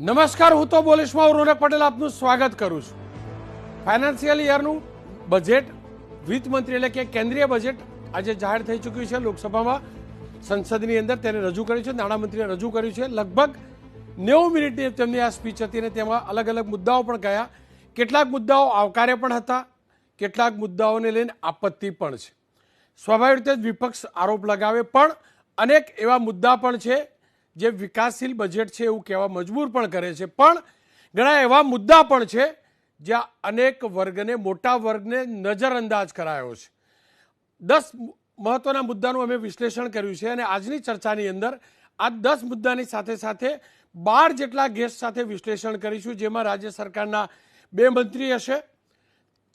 નમસ્કાર, હું તો બોલીશમાં રોનક પટેલ આપનું સ્વાગત કરું છું. ફાઇનાન્શિયલ યરનું બજેટ વિત્ત મંત્રી એટલે કે કેન્દ્રીય બજેટ આજે જાહેર થઈ ચૂક્યું છે. લોકસભામાં સંસદની અંદર તેને રજૂ કર્યું છે, નાણામંત્રીએ રજૂ કર્યું છે. લગભગ 90 મિનિટની તેમની આ સ્પીચ હતી અને તેમાં અલગ અલગ મુદ્દાઓ પણ ગયા. કેટલાક મુદ્દાઓ આવકાર્ય પણ હતા, કેટલાક મુદ્દાઓને લઈને આપત્તિ પણ છે. સ્વાભાવિક રીતે જ વિપક્ષ આરોપ લગાવે, પણ અનેક એવા મુદ્દા પણ છે જે વિકાસશીલ બજેટ છે એવું કહેવા મજબૂર પણ કરે છે. પણ ઘણા એવા મુદ્દા પણ છે જ્યાં અનેક વર્ગને, મોટા વર્ગને નજરઅંદાજ કરાયો છે. 10 મહત્વના મુદ્દાનું અમે વિશ્લેષણ કર્યું છે અને આજની ચર્ચાની અંદર આ 10 મુદ્દાની સાથે સાથે 12 જેટલા ગેસ્ટ સાથે વિશ્લેષણ કરીશું, જેમાં રાજ્ય સરકારના 2 મંત્રી હશે,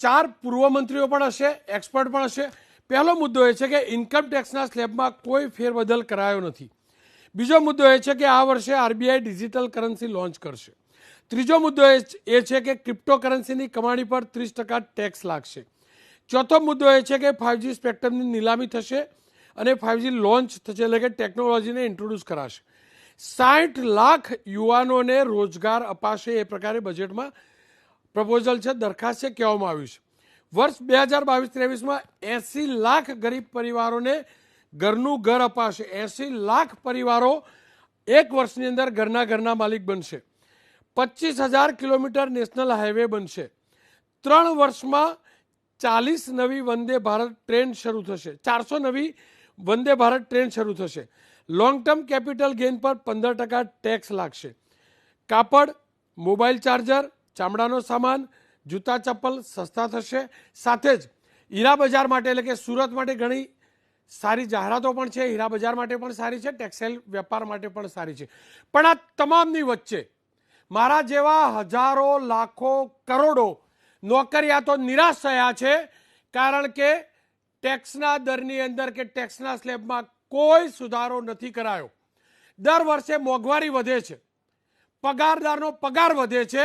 4 પૂર્વ મંત્રીઓ પણ હશે, એક્સપર્ટ પણ હશે. પહેલો મુદ્દો એ છે કે ઇન્કમ ટેક્સના સ્લેબમાં કોઈ ફેરબદલ કરાયો નથી. બીજો મુદ્દો એ છે કે આ વર્ષે આરબીઆઈ ડિજિટલ કરન્સી લોન્ચ કરશે. ત્રીજો મુદ્દો એ છે કે ક્રિપ્ટોકરન્સીની કમાણી પર 30% ટેક્સ લાગશે. ચોથો મુદ્દો એ છે કે 5G સ્પેક્ટ્રમની નીલામી થશે અને 5G લોન્ચ થશે, એટલે કે ટેકનોલોજીને ઇન્ટ્રોડ્યુસ કરાશે. 60 લાખ યુવાનોને રોજગાર અપાશે, એ પ્રકારે બજેટમાં પ્રપોઝલ છે, દરખાસ્ત છે, કહેવામાં આવ્યું છે. વર્ષ 2022-23માં 80 લાખ ગરીબ પરિવારોને ઘરનું ઘર અપાશે. 80 લાખ પરિવારો એક વર્ષની અંદર ઘરના માલિક બનશે. 25,000 કિલોમીટર નેશનલ હાઈવે બનશે. 3 વર્ષમાં 40 નવી વંદે ભારત ટ્રેન શરૂ થશે. 400 નવી વંદે ભારત ટ્રેન શરૂ થશે. લોંગ ટર્મ કેપિટલ ગેઇન પર 15% ટેક્સ લાગશે. કાપડ, મોબાઈલ ચાર્જર, ચામડાનો સામાન, જૂતા ચપ્પલ સસ્તા થશે. સાથે જ હીરા બજાર માટે, એટલે કે સુરત માટે ઘણી સારી જાહેરાતો પણ છે. હીરા બજાર માટે પણ સારી છે, ટેક્સટાઇલ વેપાર માટે પણ સારી છે. પણ આ તમામની વચ્ચે મારા જેવા હજારો, લાખો, કરોડો નોકરિયાતો નિરાશ થયા છે, કારણ કે ટેક્સના દરની અંદર કે ટેક્સના સ્લેબમાં કોઈ સુધારો નથી કરાયો. દર વર્ષે મોંઘવારી વધે છે, પગારદારનો પગાર વધે છે,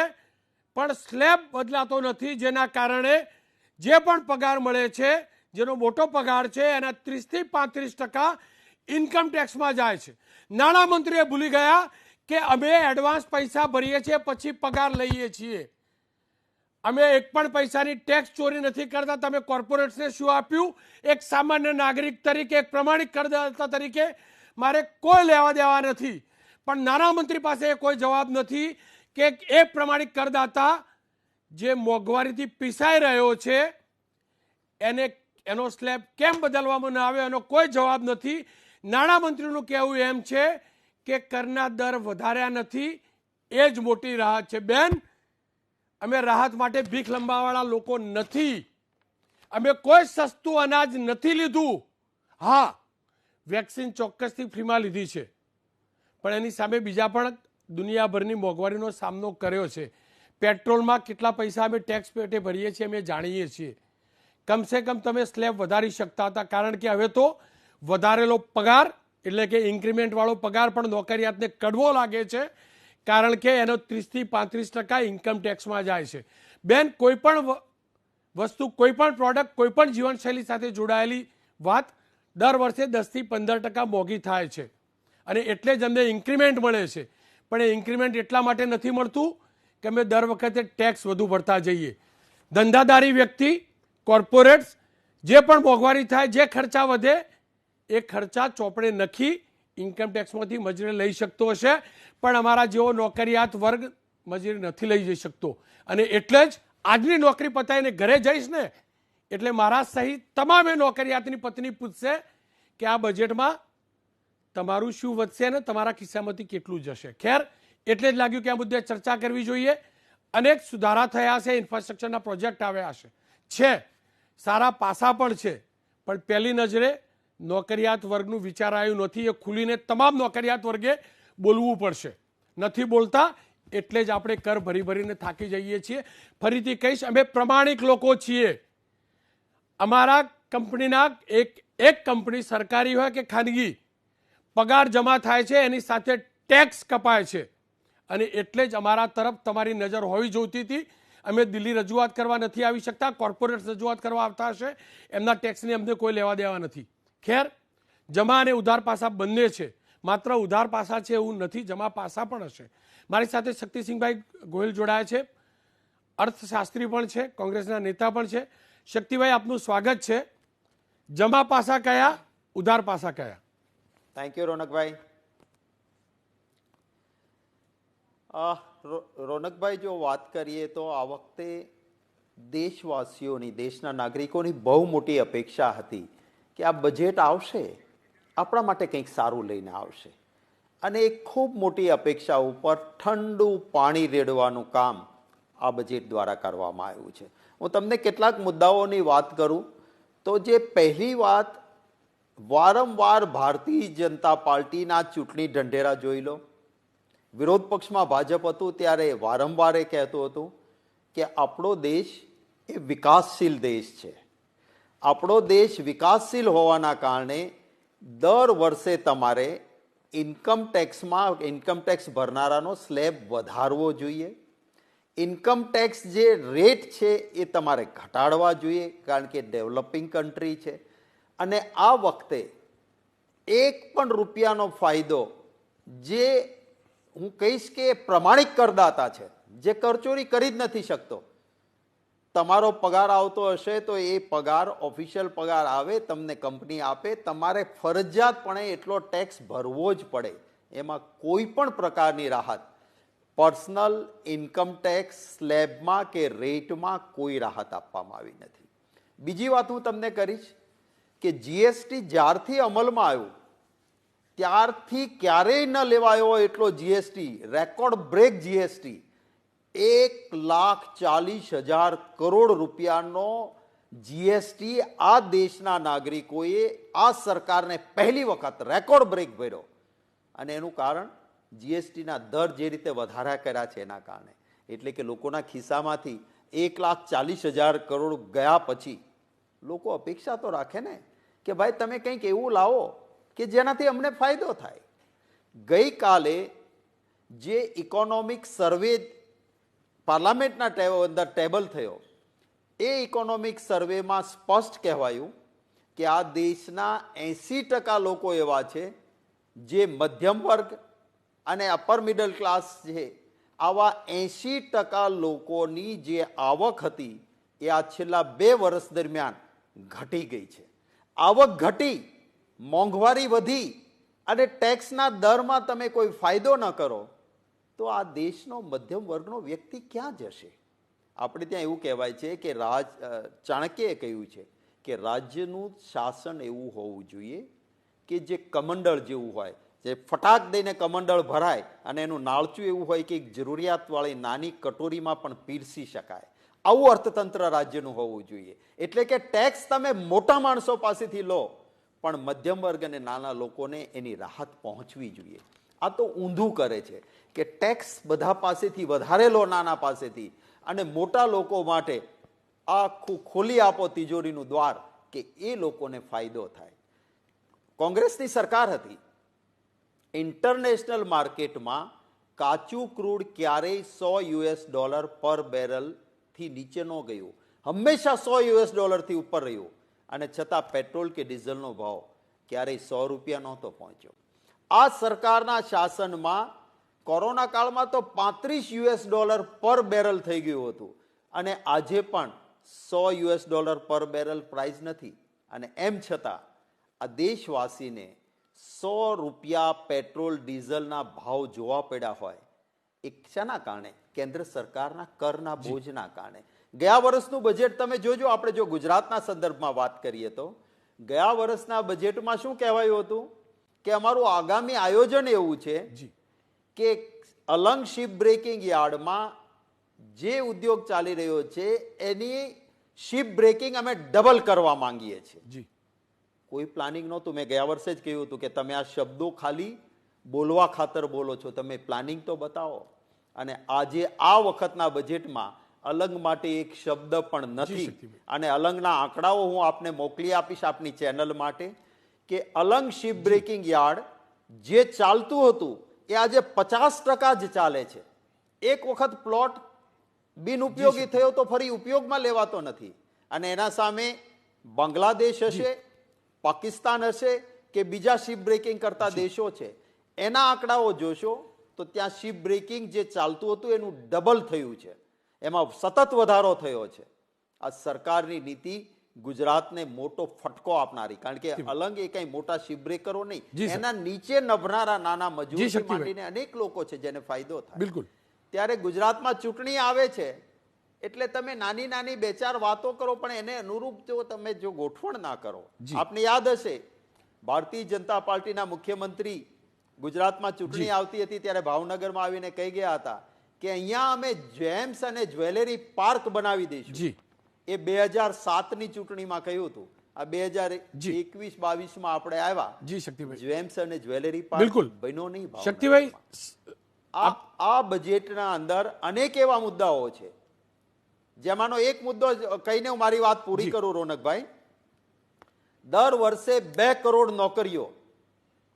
પણ સ્લેબ બદલાતો નથી, જેના કારણે જે પણ પગાર મળે છે, જેનો મોટો પગાર છે, એના 30 થી 35% ઇન્કમ ટેક્સમાં જાય છે. નાણામંત્રીએ ભૂલી ગયા કે અમે એડવાન્સ પૈસા ભરીએ છીએ, પછી પગાર લઈએ છીએ. અમે એક પણ પૈસાની ટેક્સ ચોરી નથી કરતા. તમે કોર્પોરેટ્સને શું આપ્યું? એક સામાન્ય નાગરિક તરીકે, એક પ્રમાણિક કરદાતા તરીકે મારે કોઈ લેવા દેવા નથી. પણ નાણામંત્રી પાસે કોઈ જવાબ નથી કે એક પ્રમાણિક કરદાતા જે મોંઘવારીથી પીસાઈ રહ્યો છે એનો સ્લેબ કેમ બદલવામાં ન આવે, એનો કોઈ જવાબ નથી. નાણામંત્રીનું કહેવું એમ છે કે કરના દર વધાર્યા નથી, એ જ મોટી રાહત છે. બેન, અમે રાહત માટે ભીખ લંબાવાળા લોકો નથી. અમે કોઈ સસ્તું અનાજ નથી લીધું. હા, વેક્સિન ચોક્કસથી ફ્રીમાં લીધી છે, પણ એની સામે બીજા પણ દુનિયાભરની મોંઘવારીનો સામનો કર્યો છે. પેટ્રોલમાં કેટલા પૈસા અમે ટેક્સ પેટે ભરીએ છીએ અમે જાણીએ છીએ. કમસે કમ તમે સ્લેબ વધારી શકતા હતા, કારણ કે હવે તો વધારેલો પગાર, એટલે કે ઇન્ક્રીમેન્ટવાળો પગાર પણ નોકરિયાતને કડવો લાગે છે, કારણ કે એનો 30 થી 35% ઇન્કમ ટેક્સમાં જાય છે. બેન, કોઈ પણ વસ્તુ, કોઈ પણ પ્રોડક્ટ, કોઈ પણ જીવનશૈલી સાથે જોડાયેલી વાત દર વર્ષે 10 થી 15% મોંઘી થાય છે, અને એટલે જ અમને ઇન્ક્રીમેન્ટ મળે છે. પણ એ ઇન્ક્રીમેન્ટ એટલા માટે નથી મળતું કે અમે દર વખતે ટેક્સ વધુ ભરતા જઈએ. ધંધાદારી વ્યક્તિ, કોર્પોરેટ્સ, જે પણ મોંઘવારી થાય, જે ખર્ચા વધે, એ ખર્ચા ચોપડે નખી ઇન્કમ ટેક્સમાંથી મજૂરી લઈ શકતો હશે, પણ અમારા જેવો નોકરિયાત વર્ગ મજૂરી નથી લઈ જઈ શકતો. અને એટલે જ આજની નોકરી પતાવીને ઘરે જઈશ ને, એટલે મારા સહિત તમામે નોકરિયાતની પત્ની પૂછશે કે આ બજેટમાં તમારું શું વધશે ને તમારા ખિસ્સામાંથી કેટલું જશે. ખેર, એટલે જ લાગ્યું કે આ મુદ્દે ચર્ચા કરવી જોઈએ. અનેક સુધારા થયા છે, ઇન્ફ્રાસ્ટ્રક્ચરના પ્રોજેક્ટ આવ્યા છે, સારા પાસા પણ છે, પણ પહેલી નજરે નોકરિયાત વર્ગનું વિચારાયું નથી. એ ખુલીને તમામ નોકરિયાત વર્ગે બોલવું પડશે. નથી બોલતા, એટલે જ આપણે કર ભરીને થાકી જઈએ છીએ. ફરીથી કહીશ, અમે પ્રમાણિક લોકો છીએ. અમારા કંપનીના એક કંપની, સરકારી હોય કે ખાનગી, પગાર જમા થાય છે, એની સાથે ટેક્સ કપાય છે, અને એટલે જ અમારા તરફ તમારી નજર હોવી જોઈતી હતી. અમે દિલ્હી રજૂઆત કરવા નથી આવી શકતા, કોર્પોરેટ રજૂઆત કરવા આવતા હશે, એમના ટેક્સની અમને કોઈ લેવા દેવા નથી. ખેર, જમા અને ઉધાર પાસા બંને છે, માત્ર ઉધાર પાસા છે એવું નથી, જમા પાસા પણ હશે. મારી સાથે શક્તિસિંહભાઈ ગોહિલ જોડાયા છે, અર્થશાસ્ત્રી પણ છે, કોંગ્રેસના નેતા પણ છે. શક્તિભાઈ, આપનું સ્વાગત છે. જમા પાસા કયા, ઉધાર પાસા કયા? Thank you રોનકભાઈ. રોનકભાઈ, જો વાત કરીએ તો આ વખતે દેશવાસીઓની, દેશના નાગરિકોની બહુ મોટી અપેક્ષા હતી કે આ બજેટ આવશે, આપણા માટે કંઈક સારું લઈને આવશે. અને એક ખૂબ મોટી અપેક્ષા ઉપર ઠંડુ પાણી રેડવાનું કામ આ બજેટ દ્વારા કરવામાં આવ્યું છે. હું તમને કેટલાક મુદ્દાઓની વાત કરું તો જે પહેલી વાત, વારંવાર ભારતીય જનતા પાર્ટીના ચૂંટણી ઢંઢેરા જોઈ લો. વિરોધ પક્ષમાં ભાજપ હતું ત્યારે વારંવાર એ કહેતું હતું કે આપણો દેશ એ વિકાસશીલ દેશ છે. આપણો દેશ વિકાસશીલ હોવાના કારણે દર વર્ષે તમારે ઇન્કમ ટેક્સ ભરનારાનો સ્લેબ વધારવો જોઈએ. ઇન્કમ ટેક્સ જે રેટ છે એ તમારે ઘટાડવા જોઈએ, કારણ કે ડેવલપિંગ કન્ટ્રી છે. અને આ વખતે એક પણ રૂપિયાનો ફાયદો જે હું કહીશ કે પ્રમાણિક કરદાતા છે, જે કરચોરી કરી જ નથી શકતો, તમારો પગાર આવતો હશે તો એ પગાર ઓફિશિયલ પગાર આવે, તમને કંપની આપે, તમારે ફરજિયાતપણે એટલો ટેક્સ ભરવો જ પડે. એમાં કોઈ પણ પ્રકારની રાહત પર્સનલ ઇન્કમ ટેક્સ સ્લેબમાં કે રેટમાં કોઈ રાહત આપવામાં આવી નથી. બીજી વાત હું તમને કરીશ કે જીએસટી જ્યારથી અમલમાં આવ્યું ત્યારથી ક્યારેય ન લેવાયો એટલો GST, record break GST, 1,40,000 crore રૂપિયાનો જીએસટી આ દેશના નાગરિકોએ આ સરકારને પહેલી વખત રેકોર્ડ બ્રેક ભર્યો. અને એનું કારણ જીએસટીના દર જે રીતે વધારા કર્યા છે એના કારણે. એટલે કે લોકોના ખિસ્સામાંથી 1,40,000 કરોડ ગયા પછી લોકો અપેક્ષા તો રાખે ને કે ભાઈ તમે કંઈક એવું લાવો કે જેનાથી અમને ફાયદો થાય. ગઈકાલે જે ઇકોનોમિક સર્વે પાર્લામેન્ટના અંદર ટેબલ થયો, એ ઇકોનોમિક સર્વેમાં સ્પષ્ટ કહેવાયું કે આ દેશના 80% લોકો એવા છે જે મધ્યમ વર્ગ અને અપર મિડલ ક્લાસ છે. આવા 80% લોકોની જે આવક હતી એ આ છેલ્લા 2 વર્ષ દરમિયાન ઘટી ગઈ છે. આવક ઘટી, મોંઘવારી વધી અને ટેક્સના દરમાં તમે કોઈ ફાયદો ન કરો તો આ દેશનો મધ્યમ વર્ગનો વ્યક્તિ ક્યાં જશે? આપણે ત્યાં એવું કહેવાય છે કે ચાણક્યએ કહ્યું છે કે રાજ્યનું શાસન એવું હોવું જોઈએ કે જે કમંડળ જેવું હોય, જે ફટાક દઈને કમંડળ ભરાય અને એનું નાળચું એવું હોય કે એક જરૂરિયાતવાળી નાની કટોરીમાં પણ પીરસી શકાય. આવું અર્થતંત્ર રાજ્યનું હોવું જોઈએ. એટલે કે ટેક્સ તમે મોટા માણસો પાસેથી લો પણ મધ્યમ વર્ગ અને નાના લોકોને એની રાહત પહોંચવી જોઈએ. આ તો ઊંધું કરે છે કે ટેક્સ બધા પાસેથી વધારે લો, નાના પાસેથી, અને મોટા લોકો માટે આખું ખોલી આપો તિજોરીનું દ્વાર કે એ લોકોને ફાયદો થાય. કોંગ્રેસની સરકાર હતી, ઇન્ટરનેશનલ માર્કેટમાં કાચું ક્રૂડ ક્યારેય $100 પર બેરલથી નીચે ન ગયું, હંમેશા $100 થી ઉપર રહ્યું. અને છતાં પેટ્રોલ કે ડીઝલનો ભાવ ક્યારેય ₹100 નહોતો પહોંચ્યો. આ સરકારના શાસનમાં કોરોના કાળમાં તો $35 પર બેરલ થઈ ગયું હતું અને આજે પણ $100 પર બેરલ પ્રાઇસ નથી. અને એમ છતાં આ દેશવાસીને ₹100 પેટ્રોલ ડીઝલના ભાવ જોવા પડ્યા હોય એ શાના કારણે? કેન્દ્ર સરકારના કરના બોજના કારણે. ગયા વર્ષનું બજેટ તમે જોજો. આપણે જો ગુજરાતના સંદર્ભમાં વાત કરીએ તો ગયા વર્ષના બજેટમાં શું કહેવાયું હતું કે અમારું આગામી આયોજન એવું છે કે અલંગ શિપ બ્રેકિંગ યાર્ડમાં જે ઉદ્યોગ ચાલી રહ્યો છે એની શિપ બ્રેકિંગ અમે ડબલ કરવા માંગીએ છીએ. કોઈ પ્લાનિંગ નહોતું. મેં ગયા વર્ષે જ કહ્યું હતું કે તમે આ શબ્દો ખાલી બોલવા ખાતર બોલો છો, તમે પ્લાનિંગ તો બતાવો. અને આજે આ વખતના બજેટમાં અલંગ માટે એક શબ્દ પણ નથી. અને અલંગના આંકડાઓ હું આપને મોકલી આપીશ આપની ચેનલ માટે કે અલંગ શિપ બ્રેકિંગ યાર્ડ જે ચાલતું હતું એ આજે 50% જ ચાલે છે. એક વખત પ્લોટ બિનઉપયોગી થયો તો ફરી ઉપયોગમાં લેવાતો નથી. અને એના સામે બાંગ્લાદેશ હશે, પાકિસ્તાન હશે કે બીજા શિપ બ્રેકિંગ કરતા દેશો છે, એના આંકડાઓ જોશો તો ત્યાં શિપ બ્રેકિંગ જે ચાલતું હતું એનું ડબલ થયું છે, એમાં સતત વધારો થયો છે. આ સરકારની નીતિ ગુજરાતને મોટો ફટકો આપનારી, કારણ કે અલંગ એ કઈ મોટા શિપ બ્રેકરો નહીં, એના નીચે નભનારા નાના મજૂર માંડીને અનેક લોકો છે જેને ફાયદો થાય. બિલકુલ. ત્યારે ગુજરાતમાં ચૂંટણી આવે છે એટલે તમે નાની નાની બે ચાર વાતો કરો, પણ એને અનુરૂપ જો તમે જો ગોઠવણ ના કરો. આપને યાદ હશે ભારતીય જનતા પાર્ટીના મુખ્યમંત્રી ગુજરાતમાં ચૂંટણી આવતી હતી ત્યારે ભાવનગરમાં આવીને કહી ગયા હતા કે અહીંયા અમે જેમ્સ અને જ્વેલરી પાર્ક બનાવી દઈશું. એ 2007ની ચૂંટણીમાં કહ્યું હતું. આ 2021-22માં આપણે આવ્યા, જેમ્સ અને જ્વેલરી પાર્ક બન્યો નહીં. શક્તિભાઈ, આ બજેટના અંદર અનેક એવા મુદ્દાઓ છે, જેમાંનો એક મુદ્દો કહીને હું મારી વાત પૂરી કરું રોનકભાઈ. દર વર્ષે 2 કરોડ નોકરીઓ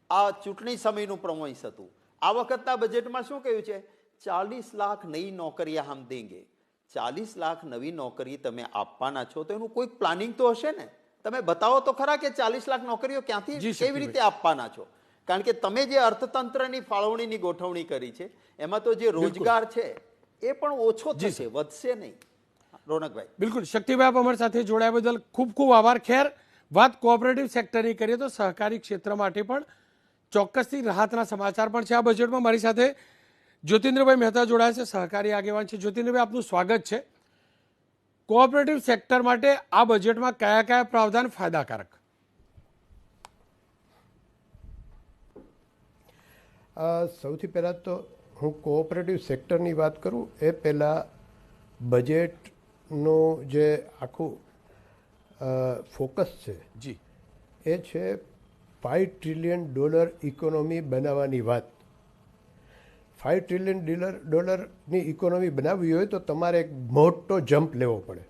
આ ચૂંટણી સમયનું પ્રમોઇસ હતું. આ વખતના બજેટમાં શું કહ્યું છે? 40 લાખ નઈ નોકરીયા હમ દેંગે. 40 લાખ નવી નોકરી તમે આપવાના છો તો એનું કોઈક પ્લાનિંગ તો હશે ને. તમે બતાવો તો ખરા કે 40 લાખ નોકરીઓ ક્યાંથી કેવી રીતે આપવાના છો, કારણ કે તમે જે અર્થતંત્રની ફાળવણીની ગોઠવણી કરી છે એમાં તો જે રોજગાર છે એ પણ ઓછો થશે, વધશે નહીં. રોનકભાઈ. બિલકુલ. શક્તિભાઈ, આપ અમારી સાથે જોડાયા બદલ ખૂબ ખૂબ આભાર. ખેર, વાત કોઓપરેટિવ સેક્ટરની કરીએ તો સહકારી ક્ષેત્ર માટે પણ ચોક્કસથી રાહતના સમાચાર પણ છે આ બજેટમાં. મારી સાથે જ્યોતિન્દ્રભાઈ મહેતા જોડાયા છે, સહકારી આગેવાન છે. જ્યોતિન્દ્રભાઈ, આપનું સ્વાગત છે. કોઓપરેટિવ સેક્ટર માટે આ બજેટમાં કયા કયા પ્રાવધાન ફાયદાકારક? સૌથી પહેલાં તો હું કોઓપરેટિવ સેક્ટરની વાત કરું એ પહેલાં બજેટનું જે આખું ફોકસ છે એ છે $5 ટ્રિલિયન ઇકોનોમી બનાવવાની વાત. $5 ટ્રિલિયન ઇકોનોમી બનાવવી હોય તો તમારે એક મોટો જમ્પ લેવો પડે,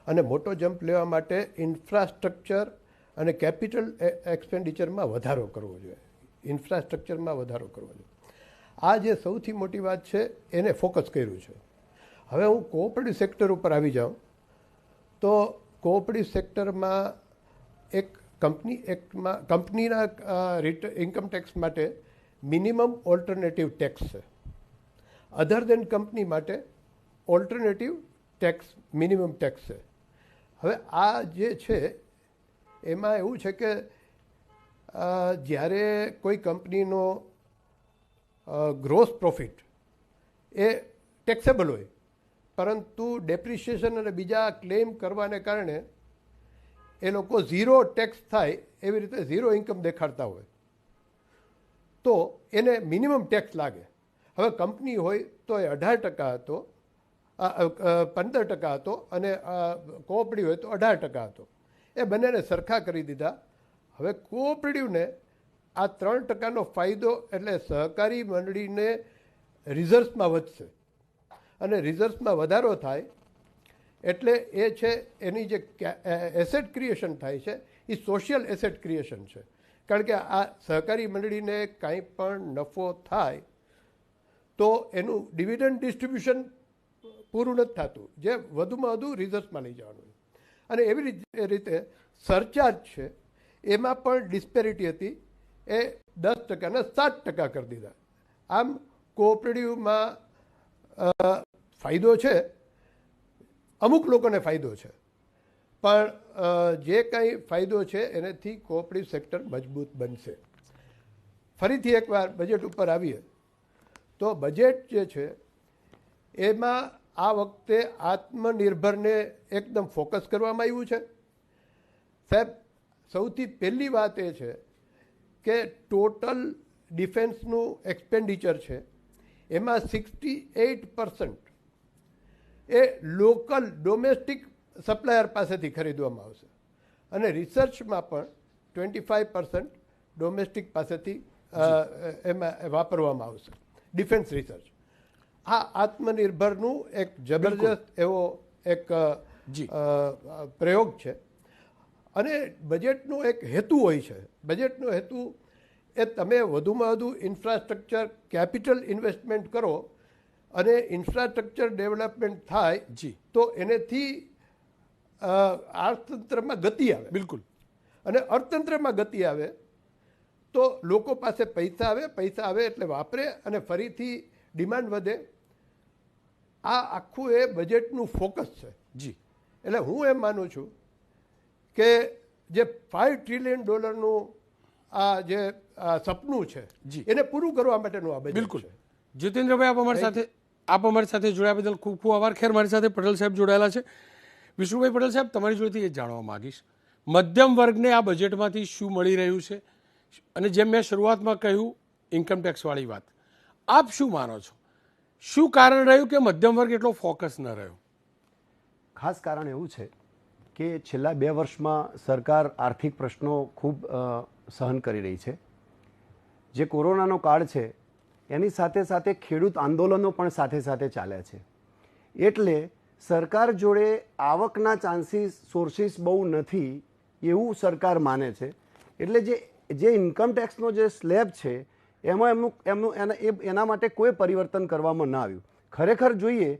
અને મોટો જમ્પ લેવા માટે ઇન્ફ્રાસ્ટ્રક્ચર અને કેપિટલ એક્સપેન્ડિચરમાં વધારો કરવો જોઈએ. ઇન્ફ્રાસ્ટ્રક્ચરમાં વધારો કરવો જોઈએ. આ જે સૌથી મોટી વાત છે એને ફોકસ કર્યું છે. હવે હું કોઓપરેટિવ સેક્ટર ઉપર આવી જાઉં તો કોઓપરેટિવ સેક્ટરમાં એક કંપનીના ઇન્કમ ટેક્સ માટે મિનિમમ ઓલ્ટરનેટિવ ટેક્સ છે. અધર દેન કંપની માટે ઓલ્ટરનેટિવ ટેક્સ મિનિમમ ટેક્સ છે. હવે આ જે છે એમાં એવું છે કે જ્યારે કોઈ કંપનીનો ગ્રોસ પ્રોફિટ એ ટેક્સેબલ હોય, પરંતુ ડેપ્રિશિએશન અને બીજા ક્લેમ કરવાને કારણે એ લોકો ઝીરો ટેક્સ થાય એવી રીતે ઝીરો ઇન્કમ દેખાડતા હોય તો એને મિનિમમ ટેક્સ લાગે. હવે કંપની હોય તો એ 18% હતો, 15% હતો, અને કોઓપરેટિવ હોય તો 18% હતો. એ બંનેને સરખા કરી દીધા. હવે કોઓપરેટિવને આ 3%નો ફાયદો, એટલે સહકારી મંડળીને રિઝર્વ્સમાં વધશે, અને રિઝર્વ્સમાં વધારો થાય એટલે એ છે એની જે એસેટ ક્રિએશન થાય છે એ સોશિયલ એસેટ ક્રિએશન છે. કારણ કે આ સહકારી મંડળીને કાંઈ પણ નફો થાય તો એનું ડિવિડન્ડ ડિસ્ટ્રીબ્યુશન પૂરું નથી થતું, જે વધુમાં વધુ રિઝર્વ્સમાં લઈ જવાનું. અને એવી રીતે સરચાર્જ છે એમાં પણ ડિસ્પેરિટી હતી, એ 10% ને 7% કરી દીધા. આમ કોઓપરેટિવમાં ફાયદો છે, અમુક લોકોને ફાયદો છે, પણ જે કંઈ ફાયદો છે એનાથી કોઓપરેટિવ સેક્ટર મજબૂત બનશે. ફરીથી એકવાર બજેટ ઉપર આવીએ તો બજેટ જે છે એમાં આ વખતે આત્મનિર્ભરને એકદમ ફોકસ કરવામાં આવ્યું છે. સાહેબ, સૌથી પહેલી વાત એ છે કે ટોટલ ડિફેન્સનું એક્સપેન્ડિચર છે એમાં 68% એ લોકલ ડોમેસ્ટિક સપ્લાયર પાસેથી ખરીદવામાં આવશે, અને રિસર્ચમાં પણ 25% ડોમેસ્ટિક પાસેથી એમાં વાપરવામાં આવશે, ડિફેન્સ રિસર્ચ. આ આત્મનિર્ભરનું એક જબરજસ્ત એવો એક પ્રયોગ છે. અને બજેટનો એક હેતુ હોય છે. બજેટનો હેતુ એ તમે વધુમાં વધુ ઇન્ફ્રાસ્ટ્રક્ચર કેપિટલ ઇન્વેસ્ટમેન્ટ કરો અને ઇન્ફ્રાસ્ટ્રક્ચર ડેવલપમેન્ટ થાય તો એનેથી અર્થતંત્રમાં ગતિ આવે. બિલકુલ. અને અર્થતંત્રમાં ગતિ આવે તો લોકો પાસે પૈસા આવે એટલે વાપરે અને ફરીથી ડિમાન્ડ વધે. આ આખું એ બજેટનું ફોકસ છે. જી, એટલે હું એમ માનું છું કે જે $5 ટ્રિલિયન આ જે સપનું છે જી. એને પૂરું કરવા માટેનું આ બજેટ બિલકુલ. છે. જીતેન્દ્રભાઈ, આપ અમારી સાથે જોડાયા બદલ ખૂબ ખૂબ આભાર. ખેર, મારી સાથે પટેલ સાહેબ જોડાયેલા છે. વિષ્ણુભાઈ પટેલ સાહેબ, તમારી જોડેથી એ જાણવા માંગીશ, મધ્યમ વર્ગને આ બજેટમાંથી શું મળી રહ્યું છે, અને જેમ મેં શરૂઆતમાં કહ્યું ઇન્કમ ટેક્સવાળી વાત, આપ શું માનો છો? શું કારણ રહ્યું કે મધ્યમ વર્ગ એટલો ફોકસ ન રહ્યો? ખાસ કારણ એવું છે કે છેલ્લા 2 વર્ષમાં સરકાર આર્થિક પ્રશ્નો ખૂબ સહન કરી રહી છે. જે કોરોનાનો કાળ છે એની સાથે સાથે ખેડૂત આંદોલનો પણ સાથે સાથે ચાલ્યા છે. એટલે સરકાર જોડે આવકના સોર્સિસ બહુ નથી એવું સરકાર માને છે. એટલે જે ઇન્કમ ટેક્સનો જે સ્લેબ છે એમાં એના માટે કોઈ પરિવર્તન કરવામાં ના આવ્યું. ખરેખર જોઈએ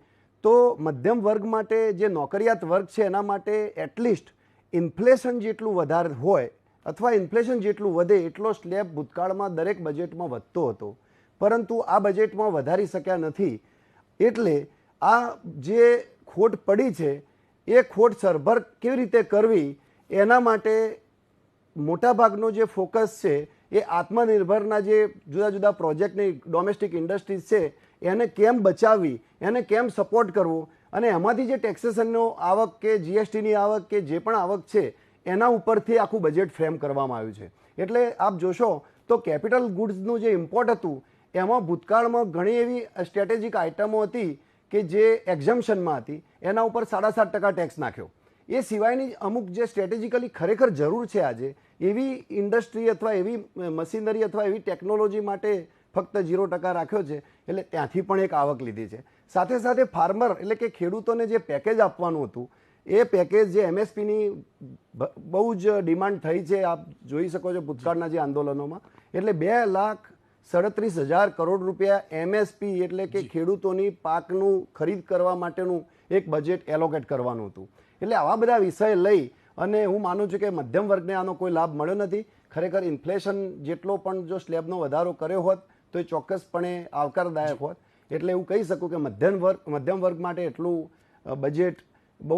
તો મધ્યમ વર્ગ માટે, જે નોકરિયાત વર્ગ છે એના માટે એટલીસ્ટ ઇન્ફ્લેશન જેટલું વધારે હોય અથવા ઇન્ફ્લેશન જેટલું વધે એટલો સ્લેબ ભૂતકાળમાં દરેક બજેટમાં વધતો હતો, પરંતુ આ બજેટમાં વધારી શક્યા નથી. એટલે આ જે ખોટ પડી છે એ ખોટ સરભર કેવી રીતે કરવી એના માટે મોટાભાગનો જે ફોકસ છે એ આત્મનિર્ભરના જે જુદા જુદા પ્રોજેક્ટની ડોમેસ્ટિક ઇન્ડસ્ટ્રીઝ છે એને કેમ બચાવવી, એને કેમ સપોર્ટ કરવો, અને એમાંથી જે ટેક્સેશનનો આવક કે જીએસટીની આવક કે જે પણ આવક છે એના ઉપરથી આખું બજેટ ફ્રેમ કરવામાં આવ્યું છે. એટલે આપ જોશો તો કેપિટલ ગુડ્સનું જે ઇમ્પોર્ટ હતું એમાં ભૂતકાળમાં ઘણી એવી સ્ટ્રેટેજિક આઇટમો હતી કે જે એક્ઝમ્પશનમાં હતી, એના ઉપર 7.5% ટેક્સ નાખ્યો. એ સિવાયની અમુક જે સ્ટ્રેટેજિકલી ખરેખર જરૂર છે આજે એવી ઇન્ડસ્ટ્રી અથવા એવી મશીનરી અથવા એવી ટેકનોલોજી માટે ફક્ત 0% રાખ્યો છે. એટલે ત્યાંથી પણ એક આવક લીધી છે. સાથે સાથે ફાર્મર એટલે કે ખેડૂતોને જે પેકેજ આપવાનું હતું એ પેકેજ જે એમએસપીની બહુ જ ડિમાન્ડ થઈ છે, આપ જોઈ શકો છો ભૂતકાળના જે આંદોલનોમાં. એટલે 2,37,000 કરોડ રૂપિયા એમએસપી એટલે કે ખેડૂતોની પાકનું ખરીદ કરવા માટેનું એક બજેટ એલોકેટ કરવાનું હતું. એટલે આવા બધા વિષય લઈ અને હું માનું છું કે મધ્યમ વર્ગને આનો કોઈ લાભ મળ્યો નથી. ખરેખર ઇન્ફ્લેશન જેટલો પણ જો સ્લેબનો વધારો કર્યો હોત તો એ ચોક્કસપણે આવકારદાયક હોત. એટલે એવું કહી શકું કે મધ્યમ વર્ગ માટે એટલું બજેટ બહુ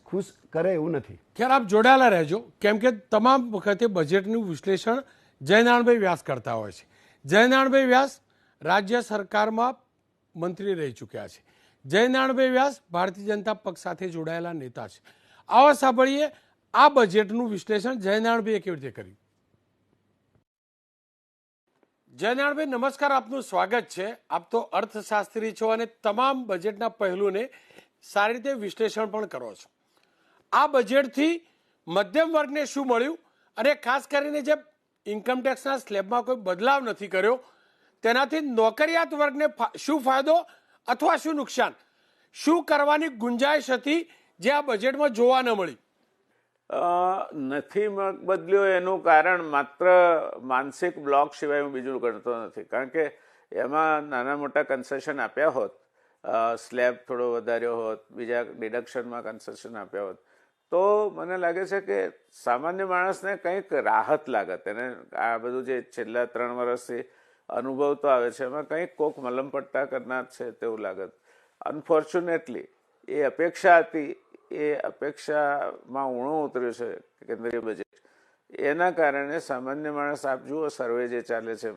ખુશ કરે એવું નથી. ખેર, આપ જોડાયેલા રહેજો, કેમ કે તમામ વખતે બજેટનું વિશ્લેષણ જયનારાયણભાઈ વ્યાસ કરતા હોય છે. જયનારાયણભાઈ વ્યાસ રાજ્ય સરકારમાં મંત્રી રહી ચૂક્યા છે. જયનારાયણભાઈ વ્યાસ ભારતીય જનતા પક્ષ સાથે જોડાયેલા નેતા છે. આવો સાંભળીએ આ બજેટનું વિશ્લેષણ જયનારાયણભાઈએ કેવી રીતે કર્યું. જયનારાયણભાઈ, નમસ્કાર, આપનું સ્વાગત છે. આપ તો અર્થશાસ્ત્રી છો અને તમામ બજેટના પહેલુંને સારી રીતે વિશ્લેષણ પણ કરો છો. આ બજેટથી મધ્યમ વર્ગને શું મળ્યું, અને ખાસ કરીને જે ઇન્કમ ટેક્સના સ્લેબમાં કોઈ બદલાવ નથી કર્યો તેનાથી નોકરિયાત વર્ગને શું ફાયદો અથવા શું નુકસાન, શું કરવાની ગુંજાઈશ હતી જે આ બજેટમાં જોવા ન મળી? નથી બદલ્યો એનું કારણ માત્ર માનસિક બ્લોક સિવાય હું બીજું ગણતો નથી. કારણ કે એમાં નાના મોટા કન્સેશન આપ્યા હોત, સ્લેબ થોડો વધાર્યો હોત, બીજા ડિડક્શનમાં કન્સેશન આપ્યા હોત, તો મને લાગે છે કે સામાન્ય માણસને કંઈક રાહત લાગત. એને આ બધું જે છેલ્લા 3 વર્ષથી અનુભવ તો આવે છે એમાં કંઈક કોક મલમ પટ્ટા કરનાર છે તેવું લાગત. અનફોર્ચ્યુનેટલી એ અપેક્ષા હતી, એ અપેક્ષામાં ઊણું ઉતર્યું છે કેન્દ્રીય બજેટ. એના કારણે સામાન્ય માણસ, આપ જુઓ સર્વે જે ચાલે છે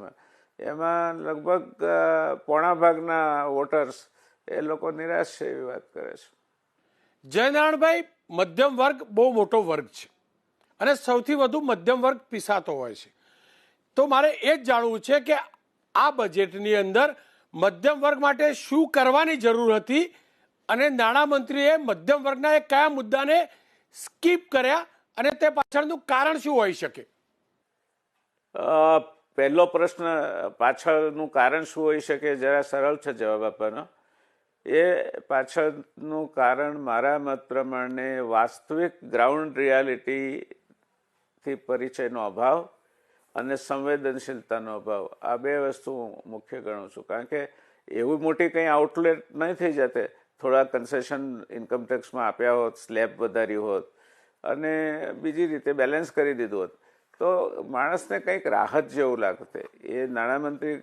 એમાં લગભગ પોણા ભાગના વોટર્સ એ લોકો નિરાશ છે એવી વાત કરે છે. જયનારાયણભાઈ, મધ્યમ વર્ગ બહુ મોટો વર્ગ છે અને સૌથી વધુ મધ્યમ વર્ગ પીસાતો હોય છે. તો મારે એ જ જાણવું છે કે આ બજેટની અંદર મધ્યમ વર્ગ માટે શું કરવાની જરૂર હતી અને નાણામંત્રીએ મધ્યમ વર્ગના એ કયા મુદ્દાને સ્કીપ કર્યા અને તે પાછળનું કારણ શું હોઈ શકે? પહેલો પ્રશ્ન, પાછળનું કારણ શું હોઈ શકે, જરા સરળ છે જવાબ આપવાનો. એ પાછળનું કારણ મારા મત પ્રમાણે વાસ્તવિક ગ્રાઉન્ડ રિયાલિટીથી પરિચયનો અભાવ અને સંવેદનશીલતાનો અભાવ, આ 2 વસ્તુ હું મુખ્ય ગણું છું. કારણ કે એવી મોટી કંઈ આઉટલેટ નહીં થઈ જતે. થોડા કન્સેશન ઇન્કમ ટેક્સમાં આપ્યા હોત, સ્લેબ વધાર્યું હોત અને બીજી રીતે બેલેન્સ કરી દીધું હોત, તો માણસને કંઈક રાહત જેવું લાગતે. એ નાણામંત્રી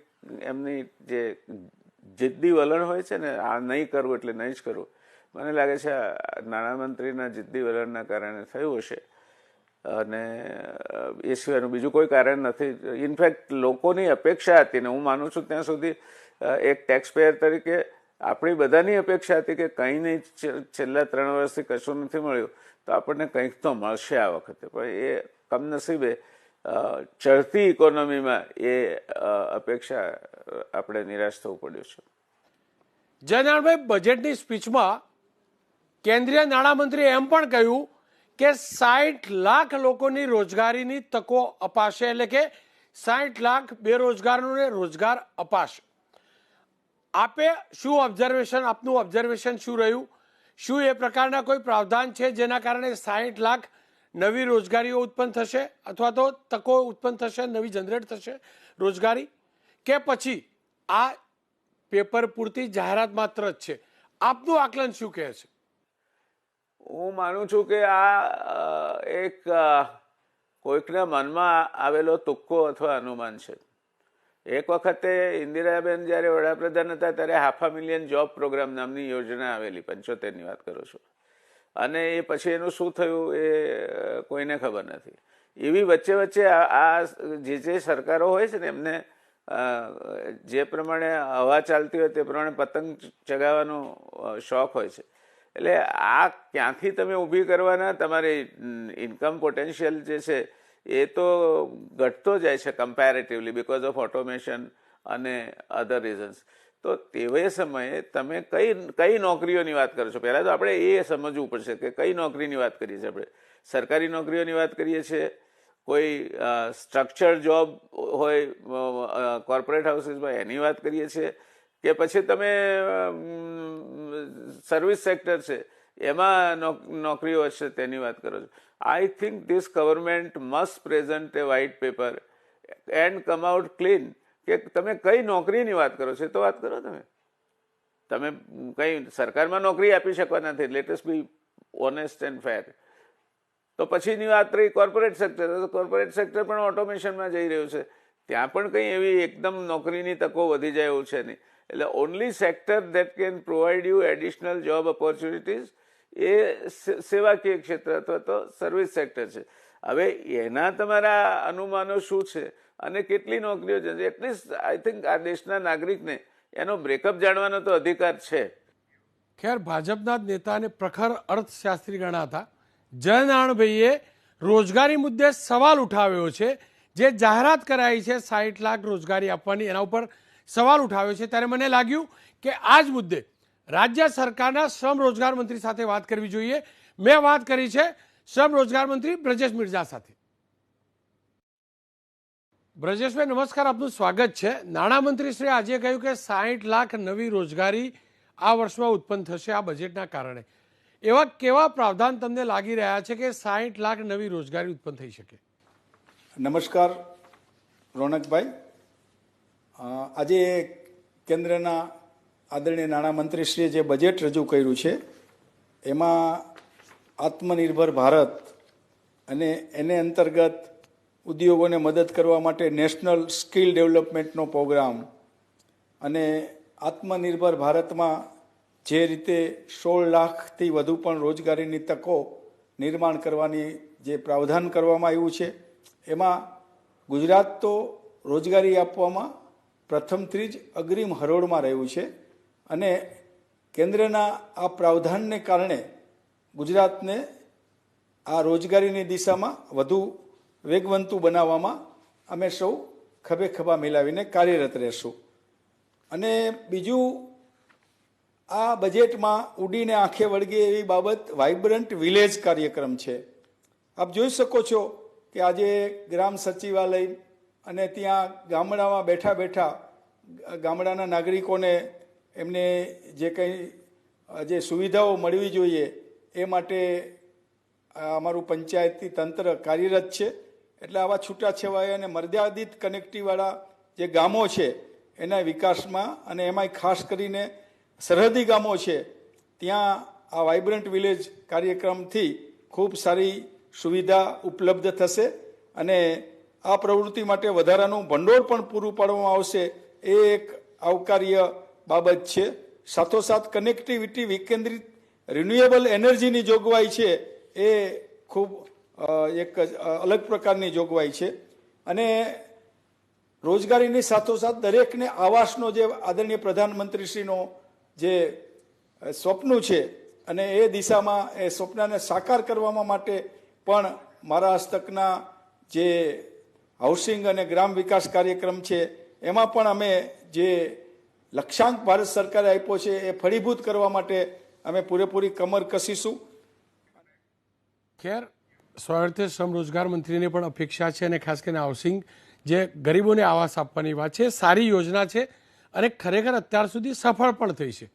એમની જે જિદ્દી વલણ હોય છે ને, આ નહીં કરવું એટલે નહીં જ કરવું, મને લાગે છે નાણામંત્રીના જિદ્દી વલણના કારણે થયું હશે અને એ સિવાયનું બીજું કોઈ કારણ નથી. ઇનફેક્ટ લોકોની અપેક્ષા હતી ને હું માનું છું ત્યાં સુધી એક ટેક્સ પેયર તરીકે આપણી બધાની અપેક્ષા હતી કે કંઈ નહીં, છેલ્લા 3 વર્ષથી કશું નથી મળ્યું તો આપણને કંઈક તો મળશે આ વખતે. પણ એ કમનસીબે ચડતી ઇકોનોમીમાં એ અપેક્ષા આપણે નિરાશ થવું પડ્યું છે. જયનારાયણભાઈ, બજેટની સ્પીચમાં કેન્દ્રીય નાણામંત્રીએ એમ પણ કહ્યું કે 60 લાખ લોકોની રોજગારીની તકો અપાશે, એટલે કે 60 લાખ બેરોજગારોને રોજગાર અપાશે. આપે શું ઓબ્ઝર્વેશન, આપનું ઓબ્ઝર્વેશન શું રહ્યું? શું એ પ્રકારના કોઈ પ્રાવધાન છે જેના કારણે 60 લાખ નવી રોજગારીઓ ઉત્પન્ન થશે અથવા તો તકો ઉત્પન્ન થશે, નવી જનરેટ થશે રોજગારી, કે પછી આ પેપર પૂરતી જાહેરાત માત્ર જ છે? આપનું આકલન શું કહે છે? હું માનું છું કે આ એક કોઈકના મનમાં આવેલો તુક્કો અથવા અનુમાન છે. એક વખતે ઇન્દિરાબેન જ્યારે વડાપ્રધાન હતા ત્યારે 500,000 જોબ પ્રોગ્રામ નામની યોજના આવેલી, 75ની વાત કરું છું, અને એ પછી એનું શું થયું એ કોઈને ખબર નથી. એવી વચ્ચે વચ્ચે આ જે સરકારો હોય છે ને એમને જે પ્રમાણે હવા ચાલતી હોય તે પ્રમાણે પતંગ ચગાવવાનો શોખ હોય છે. એટલે આ ક્યાંથી તમે ઊભી કરવાના, તમારી ઇન્કમ પોટેન્શિયલ જે છે એ તો ઘટતો જાય છે કમ્પેરેટિવલી બીકોઝ ઓફ ઓટોમેશન અને અધર રીઝન્સ. તો તેવા સમયે તમે કઈ નોકરીઓની વાત કરો છો? પહેલાં તો આપણે એ સમજવું પડશે કે કઈ નોકરીની વાત કરીએ છીએ આપણે. સરકારી નોકરીઓની વાત કરીએ છીએ, કોઈ સ્ટ્રક્ચર જોબ હોય કોર્પોરેટ હાઉસીસમાં એની વાત કરીએ છીએ, કે પછી તમે સર્વિસ સેક્ટર છે એમાં નોકરીઓ હશે તેની વાત કરો છો? I think this government must present a white paper and come out clean કે તમે કઈ નોકરીની વાત કરો છો તો વાત કરો. તમે કઈ સરકારમાં નોકરી આપી શકવાના નથી, let us be honest and ફેર. તો પછીની વાત રહી કોર્પોરેટ સેક્ટર. કોર્પોરેટ સેક્ટર પણ ઓટોમેશનમાં જઈ રહ્યું છે, ત્યાં પણ કંઈ એવી એકદમ નોકરીની તકો વધી જાય એવું છે નહીં. એટલે only sector that can provide you additional job opportunities એ સેવાકીય ક્ષેત્ર અથવા તો સર્વિસ સેક્ટર છે. હવે એના તમારા અનુમાનો શું છે અને કેટલી નોકરીઓ છે, એટલીસ્ટ આઈ થિંક આ દેશના નાગરિકને એનો બ્રેકઅપ જાણવાનો તો અધિકાર છે. ખેર, ભાજપના જ નેતા અને પ્રખર અર્થશાસ્ત્રી ગણાતા જયનારાયણભાઈએ રોજગારી મુદ્દે સવાલ ઉઠાવ્યો છે. જે જાહેરાત કરાઈ છે 60 લાખ રોજગારી આપવાની, એના ઉપર સવાલ ઉઠાવ્યો છે. ત્યારે મને લાગ્યું કે આ જ મુદ્દે રાજ્ય સરકારના શ્રમ રોજગાર મંત્રી સાથે વાત કરવી જોઈએ. મેં વાત કરી છે શ્રમ રોજગાર મંત્રી બ્રજેશ મિર્ઝા સાથે. બ્રજેશભાઈ નમસ્કાર, આપનું સ્વાગત છે. નાણામંત્રીશ્રીએ આજે કહ્યું કે 60 લાખ નવી રોજગારી આ વર્ષમાં ઉત્પન્ન થશે આ બજેટના કારણે. એવા કેવા પ્રાવધાન તમને લાગી રહ્યા છે કે 60 લાખ નવી રોજગારી ઉત્પન્ન થઈ શકે? નમસ્કાર રોનકભાઈ. આજે કેન્દ્રના આદરણીય નાણામંત્રીશ્રીએ જે બજેટ રજૂ કર્યું છે એમાં આત્મનિર્ભર ભારત અને એને અંતર્ગત ઉદ્યોગોને મદદ કરવા માટે નેશનલ સ્કિલ ડેવલપમેન્ટનો પ્રોગ્રામ અને આત્મનિર્ભર ભારતમાં જે રીતે 16 લાખથી વધુ પણ રોજગારીની તકો નિર્માણ કરવાની જે પ્રાવધાન કરવામાં આવ્યું છે એમાં ગુજરાત તો રોજગારી આપવામાં પ્રથમથી જ અગ્રીમ હરોળમાં રહ્યું છે અને કેન્દ્રના આ પ્રાવધાનને કારણે ગુજરાતને આ રોજગારીની દિશામાં વધુ વેગવંતુ બનાવવામાં અમે સૌ ખભે ખભા મિલાવીને કાર્યરત રહેશું. અને બીજું, આ બજેટમાં ઉડીને આંખે વળગે એવી બાબત વાઇબ્રન્ટ વિલેજ કાર્યક્રમ છે. આપ જોઈ શકો છો કે આજે ગ્રામ સચિવાલય અને ત્યાં ગામડામાં બેઠા બેઠા ગામડાના નાગરિકોને એમને જે કંઈ જે સુવિધાઓ મળવી જોઈએ એ માટે અમારું પંચાયતી તંત્ર કાર્યરત છે. એટલે આવા છૂટાછવાયા અને મર્યાદિત કનેક્ટિવાળા જે ગામો છે એના વિકાસમાં અને એમાંય ખાસ કરીને સરહદી ગામો છે ત્યાં આ વાઇબ્રન્ટ વિલેજ કાર્યક્રમથી ખૂબ સારી સુવિધા ઉપલબ્ધ થશે અને આ પ્રવૃત્તિ માટે વધારાનું ભંડોળ પણ પૂરું પાડવામાં આવશે એ એક આવકાર્ય બાબત છે. સાથોસાથ કનેક્ટિવિટી વિકેન્દ્રિત રિન્યુએબલ એનર્જીની જોગવાઈ છે એ ખૂબ એક અલગ પ્રકારની જોગવાઈ છે. અને રોજગારીની સાથોસાથ દરેકને આવાસનો જે આદરણીય પ્રધાનમંત્રીશ્રીનો જે સ્વપ્ન છે અને એ દિશામાં એ સ્વપ્નને સાકાર કરવામાં માટે પણ મારા હસ્તકના જે હાઉસિંગ અને ગ્રામ વિકાસ કાર્યક્રમ છે એમાં પણ અમે જે લક્ષ્યાંક ભારત સરકારે આપ્યો છે એ ફળીભૂત કરવા માટે અમે પૂરેપૂરી કમર કસીશું. ખેર સ્વાયત્ત શ્રમ રોજગાર મંત્રીને પણ અપેક્ષા છે અને ખાસ કરીને હાઉસિંગ જે ગરીબોને આવાસ આપવાની વાત છે સારી યોજના છે અને ખરેખર અત્યાર સુધી સફળ પણ થઈ છે.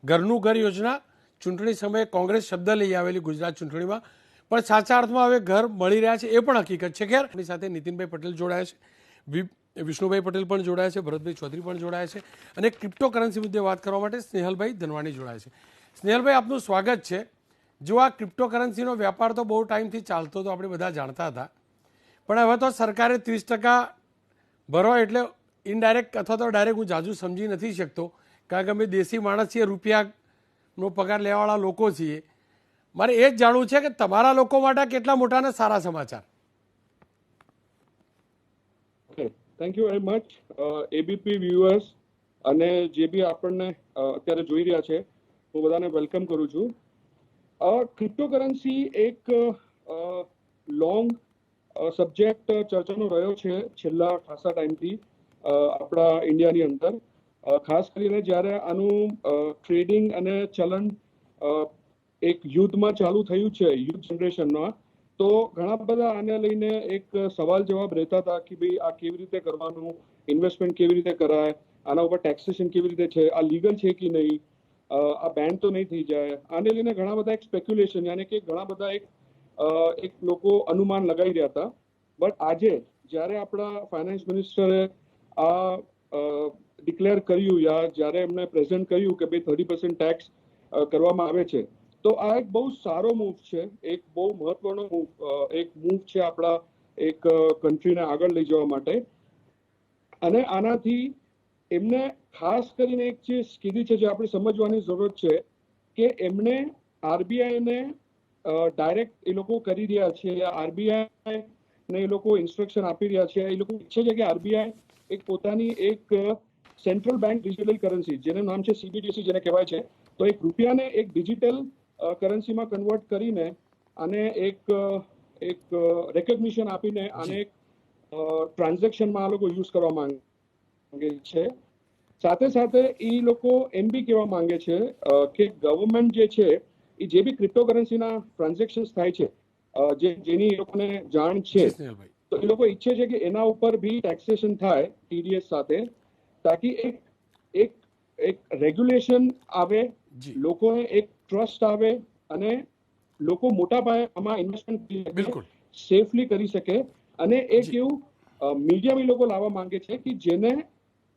ઘરનું ઘર યોજના ચૂંટણી સમયે કોંગ્રેસ શબ્દ લઈ આવેલી ગુજરાત ચૂંટણીમાં પણ સાચા અર્થમાં હવે ઘર મળી રહ્યા છે એ પણ હકીકત છે. ખેર એની સાથે નીતિનભાઈ પટેલ જોડાયા છે, વિષ્ણુભાઈ પટેલ પણ જોડાયા છે, ભરતભાઈ ચૌધરી પણ જોડાયા છે અને ક્રિપ્ટોકરન્સી મુદ્દે વાત કરવા માટે સ્નેહલભાઈ ધનવાણી જોડાયા છે. સ્નેહલભાઈ, આપનું સ્વાગત છે. જો આ ક્રિપ્ટોકરન્સીનો વ્યાપાર તો બહુ ટાઈમથી ચાલતો હતો, આપણે બધા જાણતા હતા, પણ હવે તો સરકારે 30% ભરો એટલે ઇનડાયરેક્ટ અથવા તો ડાયરેક્ટ હું જાજુ સમજી નથી શકતો, કારણ કે અમે દેશી માણસ છીએ, રૂપિયાનો પગાર લેવાવાળા લોકો છીએ. મારે એ જ જાણવું છે કે તમારા લોકો માટે કેટલા મોટા અને સારા સમાચાર? Thank you very much. ABP viewers અને જે બી આપણને અત્યારે જોઈ રહ્યા છે, હું બધાને વેલકમ કરું છું. ક્રિપ્ટોકરન્સી એક લોંગ સબ્જેક્ટ ચર્ચાનો રહ્યો છે છેલ્લા ખાસા ટાઈમથી આપણા ઇન્ડિયાની અંદર. ખાસ કરીને જ્યારે આનું ટ્રેડિંગ અને ચલણ એક યુદ્ધમાં ચાલુ થયું છે, યુથ જનરેશનમાં, તો ઘણા બધા આને લઈને એક સવાલ જવાબ રહેતા હતા કે ભાઈ આ કેવી રીતે કરવાનું, ઇન્વેસ્ટમેન્ટ કેવી રીતે કરાય, આના ઉપર ટેક્સેશન કેવી રીતે છે, આ લીગલ છે કે નહીં, આ બેન તો નહીં થઈ જાય. આને લઈને ઘણા બધા એક સ્પેક્યુલેશન યાની કે ઘણા બધા એક લોકો અનુમાન લગાવી રહ્યા હતા. બટ આજે જ્યારે આપણા ફાઇનાન્સ મિનિસ્ટરે આ ડિક્લેર કર્યું યા જ્યારે એમને પ્રેઝન્ટ કર્યું કે ભાઈ 30% ટેક્સ કરવામાં આવે છે, તો આ એક બહુ સારો મૂવ છે, એક બહુ મહત્વનો મૂવ છે આપણા એક કન્ટ્રીને આગળ લઈ જવા માટે. અને આનાથી એમને ખાસ કરીને એક ચીજ કીધી છે જે આપણે સમજવાની જરૂરત છે કે એમને આરબીઆઈને ડાયરેક્ટ એ લોકો કરી રહ્યા છે, આરબીઆઈ ને એ લોકો ઇન્સ્ટ્રક્શન આપી રહ્યા છે. એ લોકો ઈચ્છે છે કે આરબીઆઈ એક પોતાની એક સેન્ટ્રલ બેંક ડિજિટલ કરન્સી, જેનું નામ છે સીબીડીસી જેને કહેવાય છે, તો એક રૂપિયાને એક ડિજિટલ કરન્સીમાં કન્વર્ટ કરીને આને એક રેકોગ્નિશન આપીને આને એક ટ્રાન્ઝેક્શનમાં આ લોકો યુઝ કરવા માંગે છે. સાથે સાથે એ લોકો એમ બી કહેવા માંગે છે કે ગવર્મેન્ટ જે છે એ જે બી ક્રિપ્ટોકરન્સીના ટ્રાન્ઝેક્શન થાય છે, જેની એ લોકોને જાણ છે, તો એ લોકો ઈચ્છે છે કે એના ઉપર બી ટેક્સેશન થાય ટીડીએસ સાથે, તાકી એક રેગ્યુલેશન આવે, લોકોને એક ટ્રસ્ટ આવે અને લોકો મોટા પાયે આમાં ઇન્વેસ્ટમેન્ટ સેફલી કરી શકે. અને એક એવું મીડિયમ એ લોકો લાવવા માંગે છે કે જેને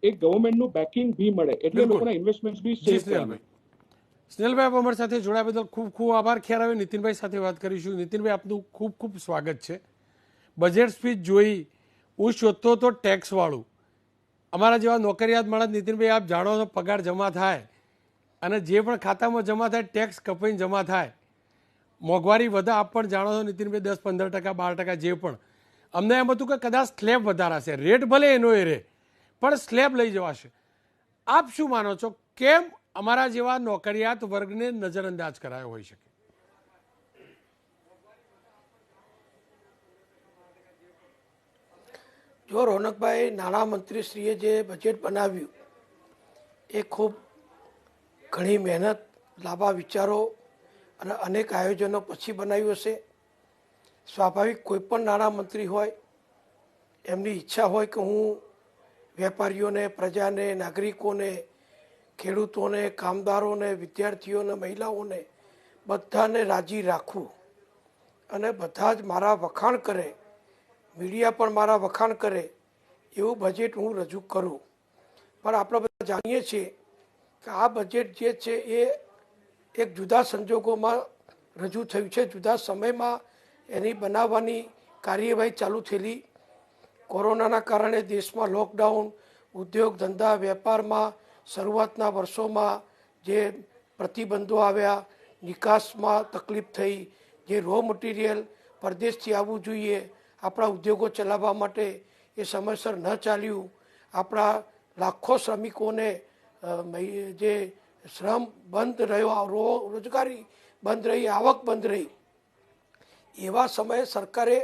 એક ગવર્મેન્ટનું બેકિંગ બી મળે, એટલે લોકોના ઇન્વેસ્ટમેન્ટ બી સેફ થાય. સ્નેહલભાઈ, આપ અમારી સાથે જોડાયા બદલ ખૂબ ખૂબ આભાર. ખેર હવે નીતિનભાઈ સાથે વાત કરીશું. નીતિનભાઈ, આપનું ખૂબ ખૂબ સ્વાગત છે. બજેટ સ્પીચ જોઈ હું શોધતો હતો ટેક્સવાળું. અમારા જેવા નોકરિયાત માણસ, નીતિનભાઈ આપ જાણો છો, પગાર જમા થાય અને જે પણ ખાતામાં જમા થાય ટેક્સ કપાઈને જમા થાય. મોંઘવારી વધે આપ પણ જાણો છો નીતિનભાઈ, 10-15%, 12% જે પણ. અમને એમ હતું કે કદાચ સ્લેબ વધારાશે, રેટ ભલે એનો એ રહે પણ સ્લેબ લઈ જવાશે. આપ શું માનો છો, કેમ અમારા જેવા નોકરિયાત વર્ગને નજરઅંદાજ કરાયો હોઈ શકે? જો રોનકભાઈ, નાણામંત્રીશ્રીએ જે બજેટ બનાવ્યું એ ખૂબ ઘણી મહેનત, લાંબા વિચારો અને અનેક આયોજનો પછી બનાવ્યું હશે. સ્વાભાવિક કોઈ પણ નાણામંત્રી હોય એમની ઈચ્છા હોય કે હું વેપારીઓને, પ્રજાને, નાગરિકોને, ખેડૂતોને, કામદારોને, વિદ્યાર્થીઓને, મહિલાઓને બધાને રાજી રાખવું અને બધા જ મારા વખાણ કરે, મીડિયા પણ મારા વખાણ કરે એવું બજેટ હું રજૂ કરું. પણ આપણે બધા જાણીએ છીએ કે આ બજેટ જે છે એ એક જુદા સંજોગોમાં રજૂ થયું છે, જુદા સમયમાં એની બનાવવાની કાર્યવાહી ચાલુ થયેલી. કોરોનાના કારણે દેશમાં લોકડાઉન, ઉદ્યોગ ધંધા વેપારમાં શરૂઆતના વર્ષોમાં જે પ્રતિબંધો આવ્યા, નિકાસમાં તકલીફ થઈ, જે રો મટીરિયલ પરદેશથી આવવું જોઈએ આપણા ઉદ્યોગો ચલાવવા માટે એ સમયસર ન ચાલ્યું. આપણા લાખો શ્રમિકોને જે શ્રમ બંધ રહ્યો, રોજગારી બંધ રહી, આવક બંધ રહી, એવા સમયે સરકારે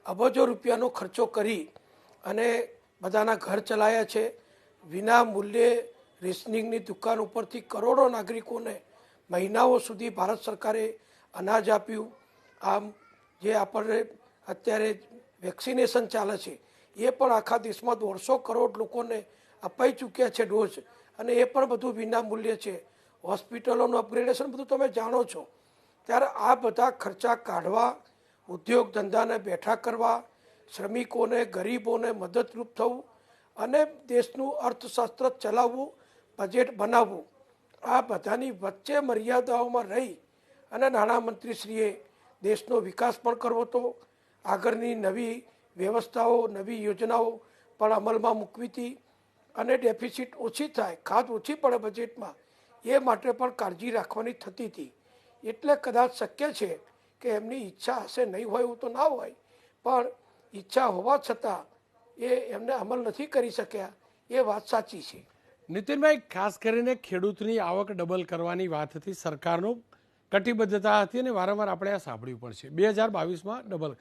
અબજો રૂપિયાનો ખર્ચો કરી અને બધાના ઘર ચલાવ્યા છે. વિના મૂલ્યે રેશનિંગની દુકાન ઉપરથી કરોડો નાગરિકોને મહિનાઓ સુધી ભારત સરકારે અનાજ આપ્યું. આમ જે આપણે અત્યારે વેક્સિનેશન ચાલે છે એ પણ આખા દેશમાં 150 કરોડ લોકોને અપાઈ ચૂક્યા છે ડોઝ, અને એ પણ બધું વિના મૂલ્યે છે. હોસ્પિટલોનું અપગ્રેડેશન બધું તમે જાણો છો. ત્યારે આ બધા ખર્ચા કાઢવા, ઉદ્યોગ ધંધાને બેઠા કરવા, શ્રમિકોને ગરીબોને મદદરૂપ થવું અને દેશનું અર્થશાસ્ત્ર ચલાવવું, બજેટ બનાવવું, આ બધાની વચ્ચે મર્યાદાઓમાં રહી અને નાણામંત્રીશ્રીએ દેશનો વિકાસ પણ કરવો હતો. આગળની નવી વ્યવસ્થાઓ, નવી યોજનાઓ પણ અમલમાં મૂકવી હતી અને ડેફિસિટ ઓછી થાય, ખાધ ઓછી પડે બજેટમાં, એ માટે પણ કાળજી રાખવાની થતી હતી. એટલે કદાચ શક્ય છે કે એમની ઈચ્છા હશે, નહીં હોય એવું તો ના હોય, પણ ઈચ્છા હોવા છતાં એ એમને અમલ નથી કરી શક્યા, એ વાત સાચી છે. નીતિનભાઈ, ખાસ કરીને ખેડૂતની આવક ડબલ કરવાની વાત હતી, સરકારનો કટિબદ્ધતા હતી અને વારંવાર આપણે આ સાંભળ્યું પણ છે. 2022માં ડબલ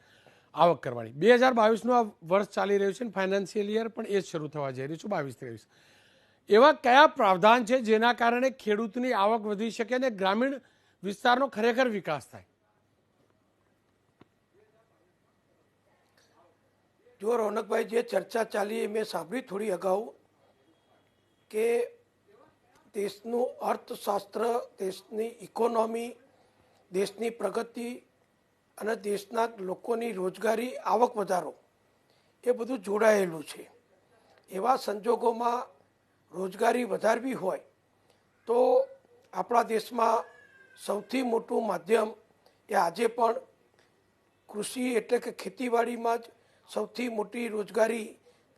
આવક કરવાની. 2022નું આ વર્ષ ચાલી રહ્યું છે, ફાઇનાન્શિયલ યર પણ એ જ શરૂ થવા જઈ રહ્યું છે 22-23. એવા કયા પ્રાવધાન છે જેના કારણે ખેડૂતની આવક વધી શકે અને ગ્રામીણ વિસ્તારનો ખરેખર વિકાસ થાય? જો રોનકભાઈ, જે ચર્ચા ચાલી એ મેં સાંભળી થોડી અગાઉ, કે દેશનું અર્થશાસ્ત્ર, દેશની ઇકોનોમી, દેશની પ્રગતિ અને દેશના લોકોની રોજગારી, આવક વધારો, એ બધું જોડાયેલું છે. એવા સંજોગોમાં રોજગારી વધારવી હોય તો આપણા દેશમાં સૌથી મોટું માધ્યમ એ આજે પણ કૃષિ એટલે કે ખેતીવાડીમાં જ સૌથી મોટી રોજગારી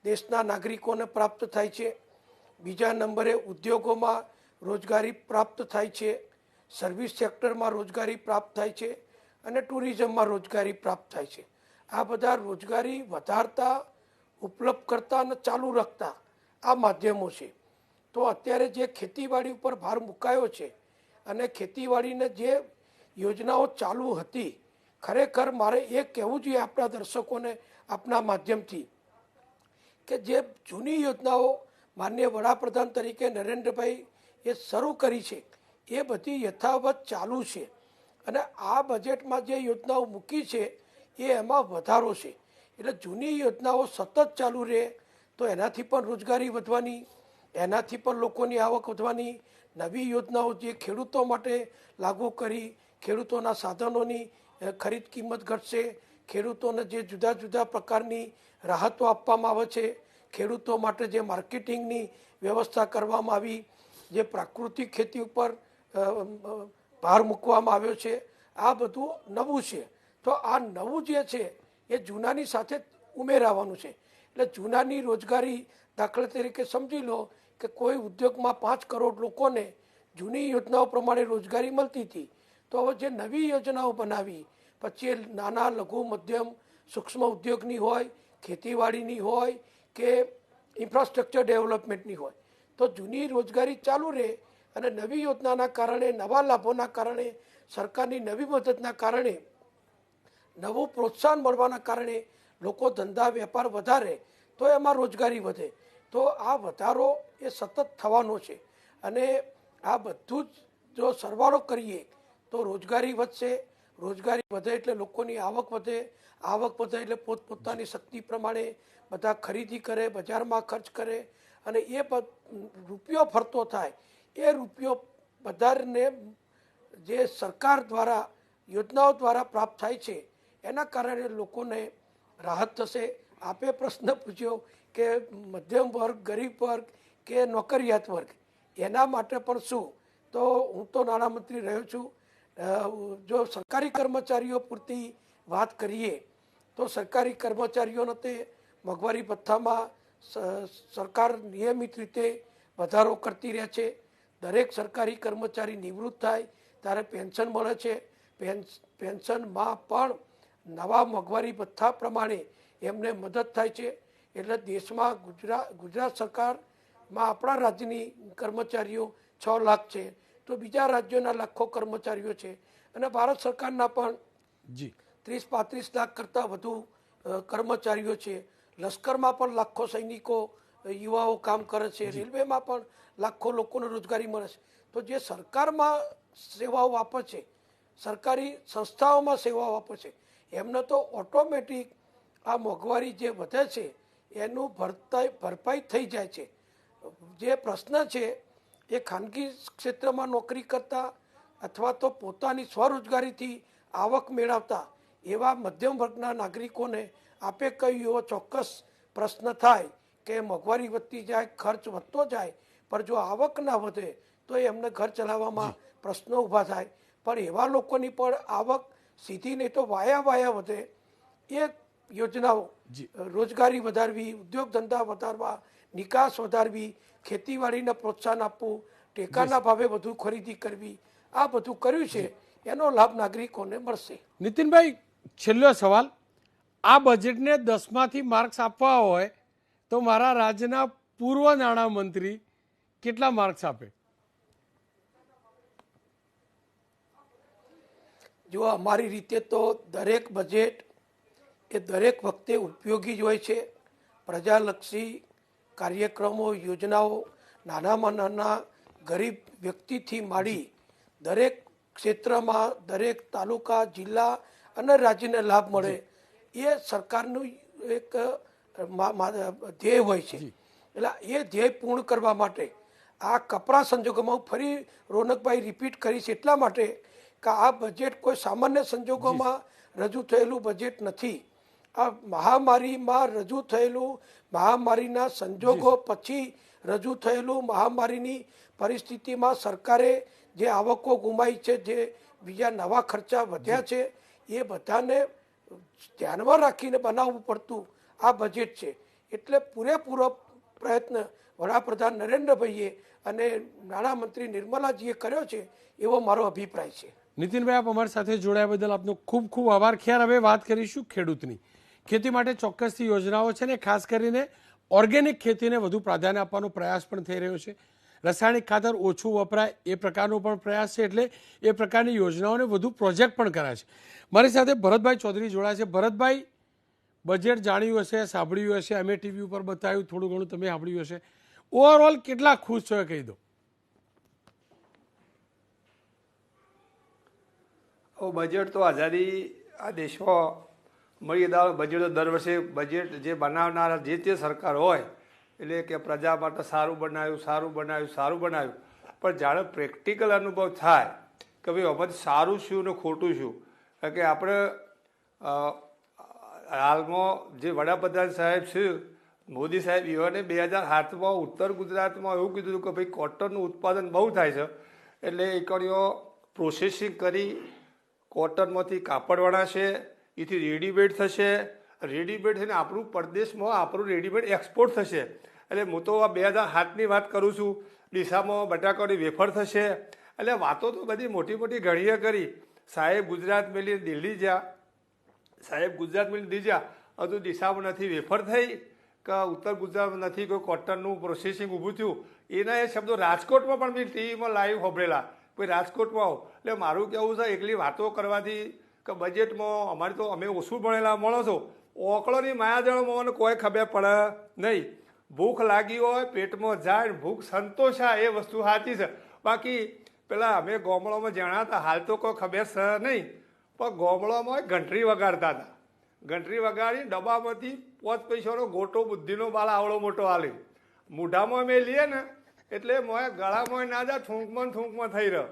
દેશના નાગરિકોને પ્રાપ્ત થાય છે. બીજા નંબરે ઉદ્યોગોમાં રોજગારી પ્રાપ્ત થાય છે, સર્વિસ સેક્ટરમાં રોજગારી પ્રાપ્ત થાય છે અને ટુરિઝમમાં રોજગારી પ્રાપ્ત થાય છે. આ બધા રોજગારી વધારતા, ઉપલબ્ધ કરતા અને ચાલુ રાખતા આ માધ્યમો છે. તો અત્યારે જે ખેતીવાડી ઉપર ભાર મુકાયો છે અને ખેતીવાડીને જે યોજનાઓ ચાલુ હતી, ખરેખર મારે એ કહેવું જોઈએ આપણા દર્શકોને આપના માધ્યમથી, કે જે જૂની યોજનાઓ માનનીય વડાપ્રધાન તરીકે નરેન્દ્રભાઈ એ શરૂ કરી છે એ બધી યથાવત ચાલુ છે. અને આ બજેટમાં જે યોજનાઓ મૂકી છે એ એમાં વધારો છે. એટલે જૂની યોજનાઓ સતત ચાલુ રહે તો એનાથી પણ રોજગારી વધવાની, એનાથી પણ લોકોની આવક વધવાની. નવી યોજનાઓ જે ખેડૂતો માટે લાગુ કરી, ખેડૂતોના સાધનોની ખરીદ કિંમત ઘટશે, ખેડૂતોને જે જુદા જુદા પ્રકારની રાહતો આપવામાં આવે છે, ખેડૂતો માટે જે માર્કેટિંગની વ્યવસ્થા કરવામાં આવી, જે પ્રાકૃતિક ખેતી ઉપર ભાર મૂકવામાં આવ્યો છે, આ બધું નવું છે. તો આ નવું જે છે એ જૂનાની સાથે ઉમેરાવાનું છે. એટલે જૂનાની રોજગારી, દાખલા તરીકે સમજી લો કે કોઈ ઉદ્યોગમાં 5 કરોડ લોકોને જૂની યોજનાઓ પ્રમાણે રોજગારી મળતી હતી, તો હવે જે નવી યોજનાઓ બનાવી, પછી એ નાના, લઘુ, મધ્યમ, સૂક્ષ્મ ઉદ્યોગની હોય, ખેતીવાડીની હોય કે ઇન્ફ્રાસ્ટ્રક્ચર ડેવલપમેન્ટની હોય, તો જૂની રોજગારી ચાલુ રહે અને નવી યોજનાના કારણે, નવા લાભોના કારણે, સરકારની નવી મદદના કારણે, નવું પ્રોત્સાહન મળવાના કારણે લોકો ધંધા વેપાર વધારે તો એમાં રોજગારી વધે. તો આ વધારો એ સતત થવાનો છે અને આ બધું જ જો સરવાળો કરીએ તો રોજગારી વધશે. રોજગારી વધે એટલે લોકોની આવક વધે, આવક વધે એટલે પોતપોતાની શક્તિ પ્રમાણે બધા ખરીદી કરે, બજારમાં ખર્ચ કરે અને એ રૂપિયો ફરતો થાય. એ રૂપિયો બધાને જે સરકાર દ્વારા, યોજનાઓ દ્વારા પ્રાપ્ત થાય છે એના કારણે લોકોને રાહત થશે. આપે પ્રશ્ન પૂછ્યો કે મધ્યમ વર્ગ, ગરીબ વર્ગ કે નોકરિયાત વર્ગ, એના માટે પણ શું? તો હું તો નાણામંત્રી રહ્યો છું. જો સરકારી કર્મચારીઓ પૂરતી વાત કરીએ તો સરકારી કર્મચારીઓને તે મોંઘવારી ભથ્થામાં સરકાર નિયમિત રીતે વધારો કરતી રહે છે. દરેક સરકારી કર્મચારી નિવૃત્ત થાય ત્યારે પેન્શન મળે છે. પેન્શનમાં પણ નવા મોંઘવારી ભથ્થા પ્રમાણે એમને મદદ થાય છે. એટલે દેશમાં ગુજરાત સરકારમાં આપણા રાજ્યની કર્મચારીઓ 6 લાખ છે, તો બીજા રાજ્યોના લાખો કર્મચારીઓ છે. અને ભારત સરકારના પણ 30-35 લાખ કરતાં વધુ કર્મચારીઓ છે. લશ્કરમાં પણ લાખો સૈનિકો યુવાઓ કામ કરે છે. રેલવેમાં પણ લાખો લોકોને રોજગારી મળે છે. તો જે સરકારમાં સેવાઓ આપે છે, સરકારી સંસ્થાઓમાં સેવાઓ આપે છે, એમને તો ઓટોમેટિક આ મોંઘવારી જે વધે છે એનું ભરપાઈ થઈ જાય છે. જે પ્રશ્ન છે એ ખાનગી ક્ષેત્રમાં નોકરી કરતા અથવા તો પોતાની સ્વરોજગારીથી આવક મેળવતા એવા મધ્યમ વર્ગના નાગરિકોને આપે કહ્યું એવો ચોક્કસ પ્રશ્ન થાય કે મોંઘવારી વધતી જાય, ખર્ચ વધતો જાય, પણ જો આવક ના વધે તો એમને ઘર ચલાવવામાં પ્રશ્નો ઊભા થાય. પણ એવા લોકોની પણ આવક સીધી નહીં તો વાયા વધે એ યોજનાઓ, રોજગારી વધારવી, ઉદ્યોગ ધંધા વધારવા, નિકાસ વધારવી, ખેતીવાડીને પ્રોત્સાહન આપવું, ટેકાના ભાવે વધુ ખરીદી કરવી, આ બધું કર્યું છે. એનો લાભ નાગરિકોને મળશે. નીતિનભાઈ, છેલ્લો સવાલ, આ બજેટને 10માંથી માર્ક્સ આપવા હોય તો મારા રાજ્યના પૂર્વ નાણામંત્રી કેટલા માર્ક્સ આપે? જો અમારી રીતે તો દરેક બજેટ એ દરેક વખતે ઉપયોગી જ હોય છે. પ્રજાલક્ષી કાર્યક્રમો, યોજનાઓ નાનામાં નાના ગરીબ વ્યક્તિથી માંડી દરેક ક્ષેત્રમાં, દરેક તાલુકા, જિલ્લા અને રાજ્યને લાભ મળે એ સરકારનું એક ધ્યેય હોય છે. એટલે એ ધ્યેય પૂર્ણ કરવા માટે આ કપરા સંજોગોમાં હું ફરી રોનકભાઈ રિપીટ કરીશ એટલા માટે કે આ બજેટ કોઈ સામાન્ય સંજોગોમાં રજૂ થયેલું બજેટ નથી. આ મહામારીમાં રજૂ થયેલું, મહામારીના સંજોગો પછી રજૂ થયેલું, મહામારીની પરિસ્થિતિમાં સરકારે જે આવકો ગુમાવી છે, જે બીજા નવા ખર્ચા વધ્યા છે, એ બધાને ધ્યાનમાં રાખીને બનાવવું પડતું આ બજેટ છે. એટલે પૂરેપૂરો પ્રયત્ન વડાપ્રધાન નરેન્દ્રભાઈએ અને નાણામંત્રી નિર્મલાજીએ કર્યો છે એવો મારો અભિપ્રાય છે. નીતિનભાઈ, આપ અમારી સાથે જોડાયા બદલ આપનો ખૂબ ખૂબ આભાર. ખેર, હવે વાત કરીશું ખેડૂતની. ખેતી માટે ચોક્કસથી યોજનાઓ છે ને ખાસ કરીને ઓર્ગેનિક ખેતીને વધુ પ્રાધાન્ય આપવાનો પ્રયાસ પણ થઈ રહ્યો છે. રાસાયણિક ખાતર ઓછું વપરાય એ પ્રકારનો પણ પ્રયાસ છે. એટલે એ પ્રકારની યોજનાઓને વધુ પ્રોજેક્ટ પણ કરાય છે. મારી સાથે ભરતભાઈ ચૌધરી જોડાયા છે. ભરતભાઈ, બજેટ જાણ્યું હશે, સાંભળ્યું હશે, અમે ટીવી ઉપર બતાવ્યું, થોડું ઘણું તમે સાંભળ્યું હશે. ઓવરઓલ કેટલા ખુશ છો એ કહી દો. બજેટ તો આઝાદી આ દેશમાં મળી બજેટ તો દર વર્ષે બજેટ જે બનાવનારા જે તે સરકાર હોય એટલે કે પ્રજા માટે સારું બનાવ્યું, પણ જાણે પ્રેક્ટિકલ અનુભવ થાય કે ભાઈ આમાંથી સારું શું ને ખોટું શું. કારણ કે આપણે હાલમાં જે વડાપ્રધાન સાહેબ છે, મોદી સાહેબ, એવાને 2007માં ઉત્તર ગુજરાતમાં એવું કીધું કે ભાઈ કોટનનું ઉત્પાદન બહુ થાય છે, એટલે એકડીઓ પ્રોસેસિંગ કરી કોટનમાંથી કાપડ વણાશે, એથી રેડીમેડ થશે, રેડીમેડ થઈને આપણું પરદેશમાં આપણું રેડીમેડ એક્સપોર્ટ થશે. એટલે હું તો આ 2007ની વાત કરું છું. ડીસામાં બટાકાની વેફર થશે. એટલે વાતો તો બધી મોટી મોટી ઘણીએ કરી. સાહેબ ગુજરાત મેલી દિલ્હી જ્યાં હજુ ડીસામાં નથી વેફર થઈ કે ઉત્તર ગુજરાતમાં નથી કોઈ કોટનનું પ્રોસેસિંગ ઊભું થયું. એના એ શબ્દો રાજકોટમાં પણ મેં ટીવીમાં લાઈવ સાંભળેલા. કોઈ રાજકોટમાં આવો એટલે મારું કહેવું છે એકલી વાતો કરવાથી કે બજેટમાં અમારી તો અમે ઓછું ભણેલા માણસો, ઓકળોની માયાજળમાં કોઈ ખબર પડે નહીં. ભૂખ લાગી હોય પેટમાં જાય, ભૂખ સંતોષાય એ વસ્તુ સાચી છે. બાકી પેલા અમે ગામડામાં જાણ્યા હતા, હાલ તો કોઈ ખબર છે નહીં, પણ ગામડામાં ઘંટરી વગાડતા હતા. ઘંટરી વગાડી ડબ્બામાંથી 5 પૈસાનો ગોટો બુદ્ધિનો બાળ આવડો મોટો આલે મૂઢામાં અમે લઈએ ને એટલે મોય ગળામાં ના જાય, થૂંકમાં થઈ રહ્યો,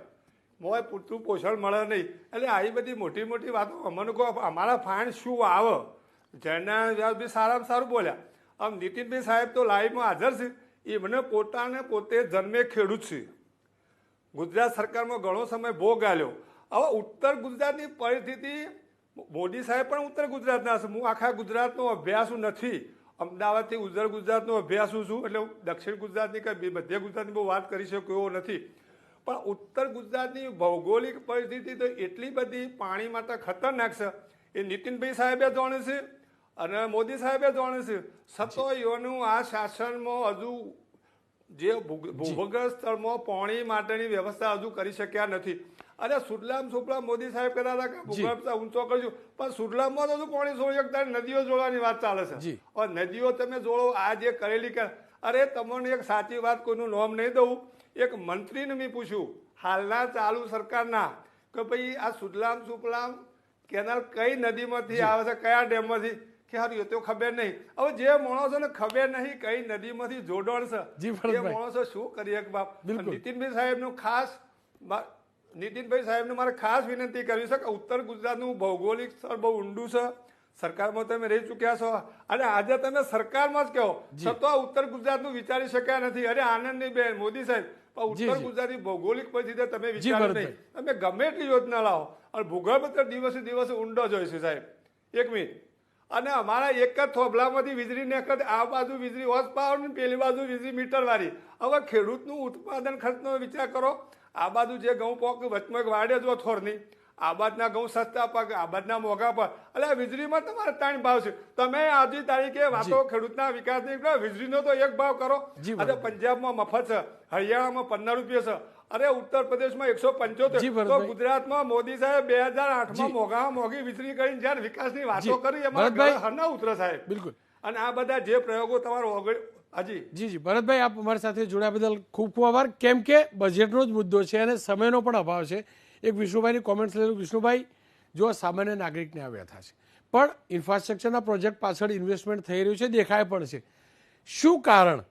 મોય પૂરતું પોષણ મળે નહીં. એટલે આવી બધી મોટી મોટી વાતો અમને કહો અમારા ફાઇન શું આવે. જયના વ્યાસ બી સારામાં સારું બોલ્યા. આમ નીતિનભાઈ સાહેબ તો લાઈવમાં હાજર છે. એમને પોતે જન્મે ખેડૂત છે. ગુજરાત સરકારમાં ઘણો સમય ભોગ આલ્યો. હવે ઉત્તર ગુજરાતની પરિસ્થિતિ મોદી સાહેબ પણ ઉત્તર ગુજરાતના છે. હું આખા ગુજરાતનો અભ્યાસુ નથી. અમદાવાદથી ઉત્તર ગુજરાતનો અભ્યાસુ છું, એટલે દક્ષિણ ગુજરાતની કે બધે ગુજરાતની બહુ વાત કરી શકું એવો નથી. પણ ઉત્તર ગુજરાતની ભૌગોલિક પરિસ્થિતિ તો એટલી બધી પાણી માટે ખતરનાક છે. એ નીતિનભાઈ સાહેબે જાણે છે અને મોદી સાહેબે જાણે છે. છતાંયનું આ શાસનમાં હજુ જે ભૂગર્ભ સ્થળમાં પાણી માટેની વ્યવસ્થા હજુ કરી શક્યા નથી. અરે સુરલામ સુફલામ મોદી સાહેબ કહેતા હતા કે ભૂગર્ભ ઊંચો કરજો, પણ સુરલામમાં તો હજુ પાણી છોડી શકતા નદીઓ જોડવાની વાત ચાલે છે. હવે નદીઓ તમે જોડો, આ જે કરેલી અરે તમને એક સાચી વાત કોઈનું નામ નહીં દઉં, એક મંત્રીને મેં પૂછ્યું હાલના ચાલુ સરકારના કે ભાઈ આ સુરલામ સુફલામ કેનાલ કઈ નદીમાંથી આવે છે, કયા ડેમમાંથી, કે હારું એ તો ખબર નહીં. હવે જે માણસોને ખબર નહીં કઈ નદીમાંથી જોડાણ છે એ માણસો શું કરીએ બાપ. નીતિનભાઈ સાહેબનું ખાસ નીતિનભાઈ સાહેબને મારે ખાસ વિનંતી કરવી છે કે ઉત્તર ગુજરાતનું ભૌગોલિક સ્થળ બહુ ઊંડું છે. સરકારમાં તમે રહી ચૂક્યા છો અને આજે તમે સરકારમાં જ કહો છતાં ઉત્તર ગુજરાતનું વિચારી શક્યા નથી. અરે આનંદની બેન મોદી સાહેબ, ઉત્તર ગુજરાતની ભૌગોલિક પરિસ્થિતિ તમે વિચારો નહીં. તમે ગમે એટલી યોજના લાવો અને ભૂગર્ભ તો દિવસે દિવસે ઊંડો જ હોય છે સાહેબ. એક મિનિટ, અને અમારા એક જ થોભલામાંથી વીજળી નીકળે, આ બાજુ વીજળી હોર્સ પાવર ને પેલી બાજુ વીજળી મીટર વાળી. હવે ખેડૂતનું ઉત્પાદન ખર્ચનો વિચાર કરો. આ બાજુ જે ઘઉં પોક વચમાં વાડે જો થોરની, આ બાજના ઘઉં સસ્તા પાક, આ બાજના મોંઘા પાક. એટલે વીજળીમાં તમારે 3 ભાવ છે. તમે આજની તારીખે વાતો ખેડૂતના વિકાસની, વીજળીનો તો એક ભાવ કરો. આજે પંજાબમાં મફત છે, હરિયાણામાં 15 રૂપિયા છે, અરે ઉત્તર પ્રદેશમાં 175. તો ગુજરાતમાં મોદી સાહેબ 2008માં મોંઘામાં મોંઘી વીજળી કરીને જયારે વિકાસની વાતો કરી એમાં હરના ઉતરે સાહેબ. બિલકુલ. અને આ બધા જે પ્રયોગો તમારો જી ભરતભાઈ, આપ અમારી સાથે જોડાયા બદલ ખૂબ ખૂબ આભાર. કેમ કે બજેટનો જ મુદ્દો છે અને સમયનો પણ અભાવ છે. એક વિષ્ણુભાઈની કોમેન્ટ્સ લેલું. વિષ્ણુભાઈ, જો સામાન્ય નાગરિકને આ વ્યથા છે, પણ ઇન્ફ્રાસ્ટ્રક્ચરના પ્રોજેક્ટ પાછળ ઇન્વેસ્ટમેન્ટ થઈ રહ્યું છે, દેખાય પણ છે. શું કારણ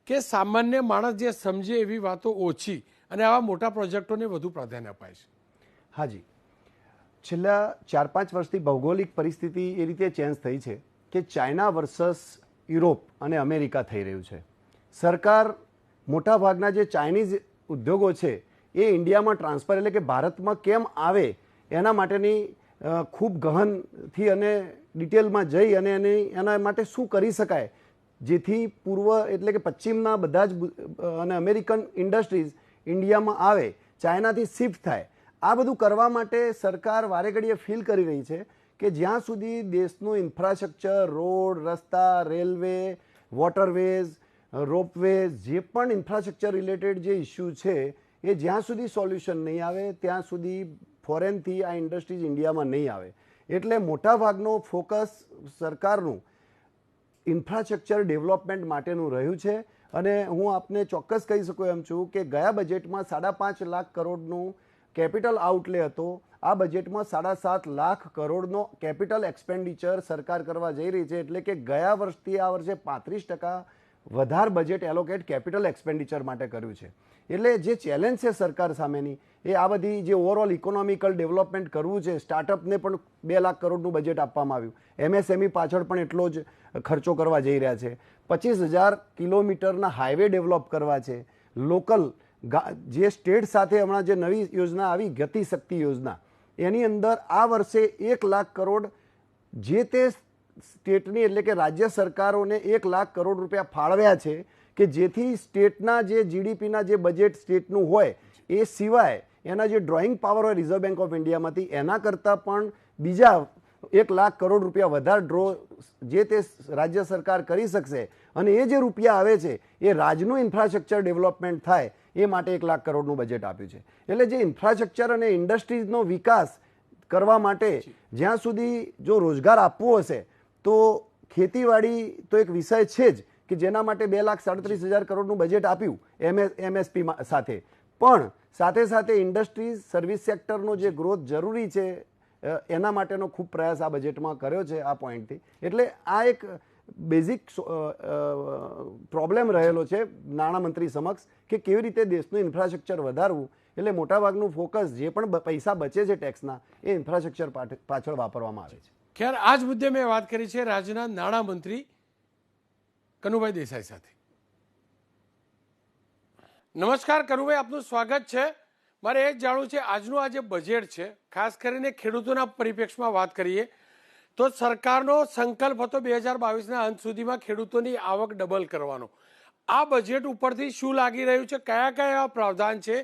કે સામાન્ય માણસ જે સમજે એવી વાતો ઓછી અને આવા મોટા પ્રોજેક્ટોને વધુ પ્રાધાન્ય અપાય છે? હાજી, છેલ્લા 4-5 વર્ષથી ભૌગોલિક પરિસ્થિતિ એ રીતે ચેન્જ થઈ છે કે ચાઇના વર્સસ યુરોપ અને અમેરિકા થઈ રહ્યું છે. સરકાર મોટાભાગના જે ચાઇનીઝ ઉદ્યોગો છે એ ઇન્ડિયામાં ટ્રાન્સફર એટલે કે ભારતમાં કેમ આવે એના માટેની ખૂબ ગહનથી અને ડિટેલમાં જઈ અને એના માટે શું કરી શકાય જેથી પૂર્વ એટલે કે પશ્ચિમના બધા જ અને અમેરિકન ઇન્ડસ્ટ્રીઝ ઇન્ડિયામાં આવે, ચાઇનાથી શિફ્ટ થાય. આ બધું કરવા માટે સરકાર વારે ઘડીએ ફીલ કરી રહી છે કે જ્યાં સુધી દેશનું ઇન્ફ્રાસ્ટ્રક્ચર, રોડ, રસ્તા, રેલવે, વોટરવેઝ, રોપવેઝ, જે પણ ઇન્ફ્રાસ્ટ્રક્ચર રિલેટેડ જે ઇસ્યુ છે એ જ્યાં સુધી સોલ્યુશન નહીં આવે ત્યાં સુધી ફોરેનથી આ ઇન્ડસ્ટ્રીઝ ઇન્ડિયામાં નહીં આવે. એટલે મોટાભાગનો ફોકસ સરકારનું ઇન્ફ્રાસ્ટ્રક્ચર ડેવલપમેન્ટ માટેનું રહ્યું છે. અને હું આપને ચોક્કસ કહી શકું એમ છું કે ગયા બજેટમાં 5.5 લાખ કરોડનું કેપિટલ આઉટલે હતો. આ બજેટમાં 7.5 લાખ કરોડનો કેપિટલ એક્સપેન્ડિચર સરકાર કરવા જઈ રહી છે. એટલે કે ગયા વર્ષથી આ વર્ષે 35% વધારે બજેટ એલોકેટ કેપિટલ એક્સપેન્ડિચર માટે કર્યું છે. એટલે જે ચેલેન્જ છે સરકાર સામેની એ આ બધી જે ઓવરઓલ ઇકોનોમિકલ ડેવલપમેન્ટ કરવું છે, સ્ટાર્ટઅપને પણ 2 લાખ કરોડનું બજેટ આપવામાં આવ્યું. MSME પાછળ પણ એટલો જ ખર્ચો કરવા જઈ રહ્યા છે. 25,000 કિલોમીટરના હાઈવે ડેવલપ કરવા છે. લોકલ જે સ્ટેટ સાથે હમણાં જે નવી યોજના આવી ગતિ શક્તિ યોજના, એની અંદર આ વર્ષે 1 લાખ કરોડ જે તે સ્ટેટની એટલે કે રાજ્ય સરકારોને 1 લાખ કરોડ રૂપિયા ફાળવ્યા છે કે જેથી સ્ટેટના જે જીડીપીના જે બજેટ સ્ટેટનું હોય એ સિવાય એના જે ડ્રોઈંગ પાવર હોય રિઝર્વ બેંક ઓફ ઇન્ડિયામાંથી એના કરતાં પણ બીજા 1 લાખ કરોડ રૂપિયા વધારે ડ્રો જે તે રાજ્ય સરકાર કરી શકશે. અને એ જે રૂપિયા આવે છે એ રાજ્યનું ઇન્ફ્રાસ્ટ્રક્ચર ડેવલપમેન્ટ થાય એ માટે 1 લાખ કરોડનું બજેટ આપ્યું છે. એટલે જે ઇન્ફ્રાસ્ટ્રક્ચર અને ઇન્ડસ્ટ્રીઝનો વિકાસ કરવા માટે જ્યાં સુધી જો રોજગાર આપવો હશે તો ખેતીવાડી તો એક વિષય છે જ કે જેના માટે 2,37,000 કરોડનું બજેટ આપ્યું MSP સાથે. પણ સાથે સાથે ઇન્ડસ્ટ્રીઝ, સર્વિસ સેક્ટરનો જે ગ્રોથ જરૂરી છે એના માટેનો ખૂબ પ્રયાસ આ બજેટમાં કર્યો છે આ પોઈન્ટથી. એટલે આ એક બેઝિક પ્રોબ્લેમ રહેલો છે નાણામંત્રી સમક્ષ કે કેવી રીતે દેશનું ઇન્ફ્રાસ્ટ્રક્ચર વધારવું. એટલે મોટાભાગનું ફોકસ જે પણ પૈસા બચે છે ટેક્સના એ ઇન્ફ્રાસ્ટ્રક્ચર પાછળ વાપરવામાં આવે છે. ખેર, આ જ મુદ્દે મેં વાત કરી છે રાજ્યના નાણામંત્રી કનુભાઈ દેસાઈ સાથે. નમસ્કાર કનુભાઈ, આપનું સ્વાગત છે. મારે એ જ જાણવું છે, આજનું આ જે બજેટ છે, ખાસ કરીને ખેડૂતોના પરિપ્રેક્ષમાં વાત કરીએ તો સરકારનો સંકલ્પ હતો 2022ના અંત સુધીમાં ખેડૂતોની આવક ડબલ કરવાનો. આ બજેટ ઉપરથી શું લાગી રહ્યું છે, કયા કયા પ્રાવધાન છે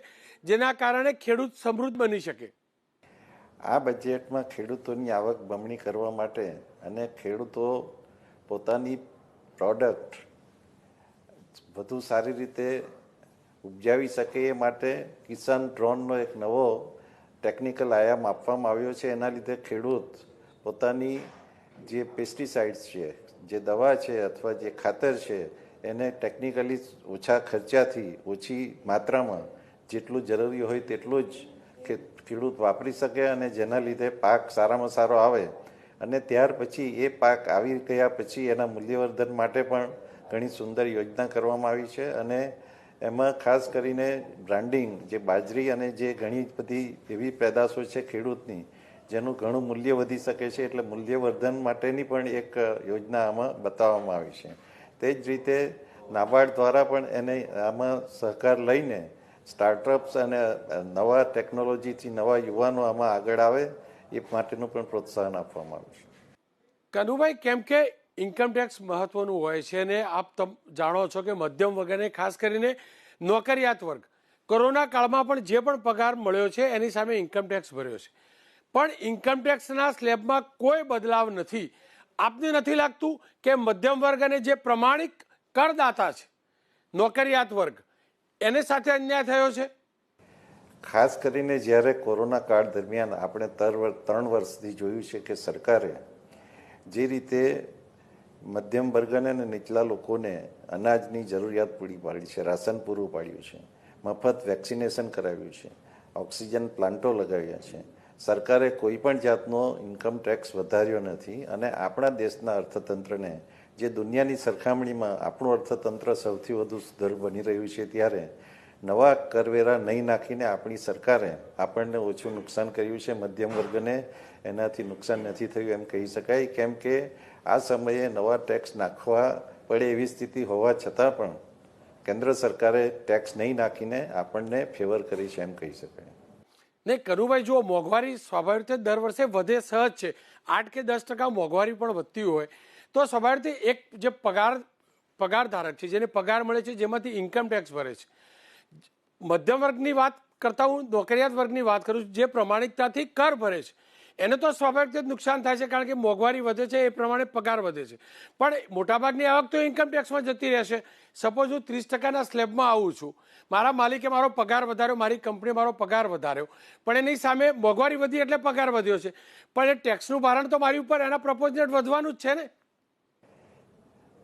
જેના કારણે ખેડૂત સમૃદ્ધ બની શકે? આ બજેટમાં ખેડૂતોની આવક બમણી કરવા માટે અને ખેડૂતો પોતાની પ્રોડક્ટ વધુ સારી રીતે ઉપજાવી શકે એ માટે કિસાન ડ્રોનનો એક નવો ટેકનિકલ આયામ આપવામાં આવ્યો છે. એના લીધે ખેડૂત પોતાની જે પેસ્ટિસાઇડ્સ છે, જે દવા છે અથવા જે ખાતર છે એને ટેકનિકલી ઓછા ખર્ચાથી ઓછી માત્રામાં જેટલું જરૂરી હોય તેટલું જ ખેડૂત વાપરી શકે અને જેના લીધે પાક સારામાં સારો આવે. અને ત્યાર પછી એ પાક આવી ગયા પછી એના મૂલ્યવર્ધન માટે પણ ઘણી સુંદર યોજના કરવામાં આવી છે. અને એમાં ખાસ કરીને બ્રાન્ડિંગ, જે બાજરી અને જે ઘણી બધી એવી પેદાશો છે ખેડૂતની જેનું ઘણું મૂલ્ય વધી શકે છે, એટલે મૂલ્યવર્ધન માટેની પણ એક યોજના આમાં બતાવવામાં આવી છે. તે જ રીતે નાબાર્ડ દ્વારા પણ એને આમાં સહકાર લઈને સ્ટાર્ટઅપ્સ અને નવા ટેકનોલોજીથી નવા યુવાનો આમાં આગળ આવે એ માટેનું પણ પ્રોત્સાહન આપવામાં આવ્યું છે. કનુભાઈ, કેમ કે ઇન્કમ ટેક્સ મહત્વનું હોય છે અને આપ જાણો છો કે મધ્યમ વર્ગને, ખાસ કરીને નોકરિયાત વર્ગ, કોરોના કાળમાં પણ જે પણ પગાર મળ્યો છે એની સામે ઇન્કમ ટેક્સ ભર્યો છે, પણ ઇન્કમ ટેક્સના સ્લેબમાં કોઈ બદલાવ નથી. આપને નથી લાગતું કે મધ્યમ વર્ગ અને જે પ્રમાણિક કરદાતા છે, નોકરિયાત વર્ગ, એને સાથે અન્યાય થયો છે? ખાસ કરીને જ્યારે કોરોના કાળ દરમિયાન આપણે 3 વર્ષથી જોયું છે કે સરકારે જે રીતે મધ્યમ વર્ગને અને નીચલા લોકોને અનાજની જરૂરિયાત પૂરી પાડી છે, રાશન પૂરું પાડ્યું છે, મફત વેક્સિનેશન કરાવ્યું છે, ઓક્સિજન પ્લાન્ટો લગાવ્યા છે, સરકારે કોઈ પણ જાતનો ઇન્કમ ટેક્સ વધાર્યો નથી અને આપણા દેશના અર્થતંત્રને, જે દુનિયાની સરખામણીમાં આપણું અર્થતંત્ર સૌથી વધુ સુધર બની રહ્યું છે, ત્યારે નવા કરવેરા નહીં નાખીને આપણી સરકારે આપણને ઓછું નુકસાન કર્યું છે. મધ્યમ વર્ગને એનાથી નુકસાન નથી થયું એમ કહી શકાય, કેમ કે આ સમયે નવા ટેક્સ નાખવા પડે એવી સ્થિતિ હોવા છતાં પણ કેન્દ્ર સરકારે ટેક્સ નહીં નાખીને આપણને ફેવર કરી છે એમ કહી શકાય. નહીં કનુભાઈ, જુઓ, મોંઘવારી સ્વાભાવિક રીતે દર વર્ષે વધે સહજ છે. 8 કે 10% મોંઘવારી પણ વધતી હોય તો સ્વાભાવિક રીતે એક જે પગારધારક છે, જેને પગાર મળે છે, જેમાંથી ઇન્કમ ટેક્સ ભરે છે, મધ્યમ વર્ગની વાત કરતા હું નોકરિયાત વર્ગની વાત કરું છું, જે પ્રમાણિકતાથી કર ભરે છે, એને તો સ્વાભાવિક રીતે નુકસાન થાય છે, કારણ કે મોંઘવારી વધે છે એ પ્રમાણે પગાર વધે છે. પણ મોટાભાગની આવક તો ઇન્કમ ટેક્સમાં જતી રહેશે. સપોઝ હું 30%ના સ્લેબમાં આવું છું, મારા માલિકે મારો પગાર વધાર્યો, મારી કંપની મારો પગાર વધાર્યો, પણ એની સામે મોંઘવારી વધી એટલે પગાર વધ્યો છે, પણ એ ટેક્સનું ભારણ તો મારી ઉપર એના પ્રપોઝનેટ વધવાનું જ છે ને?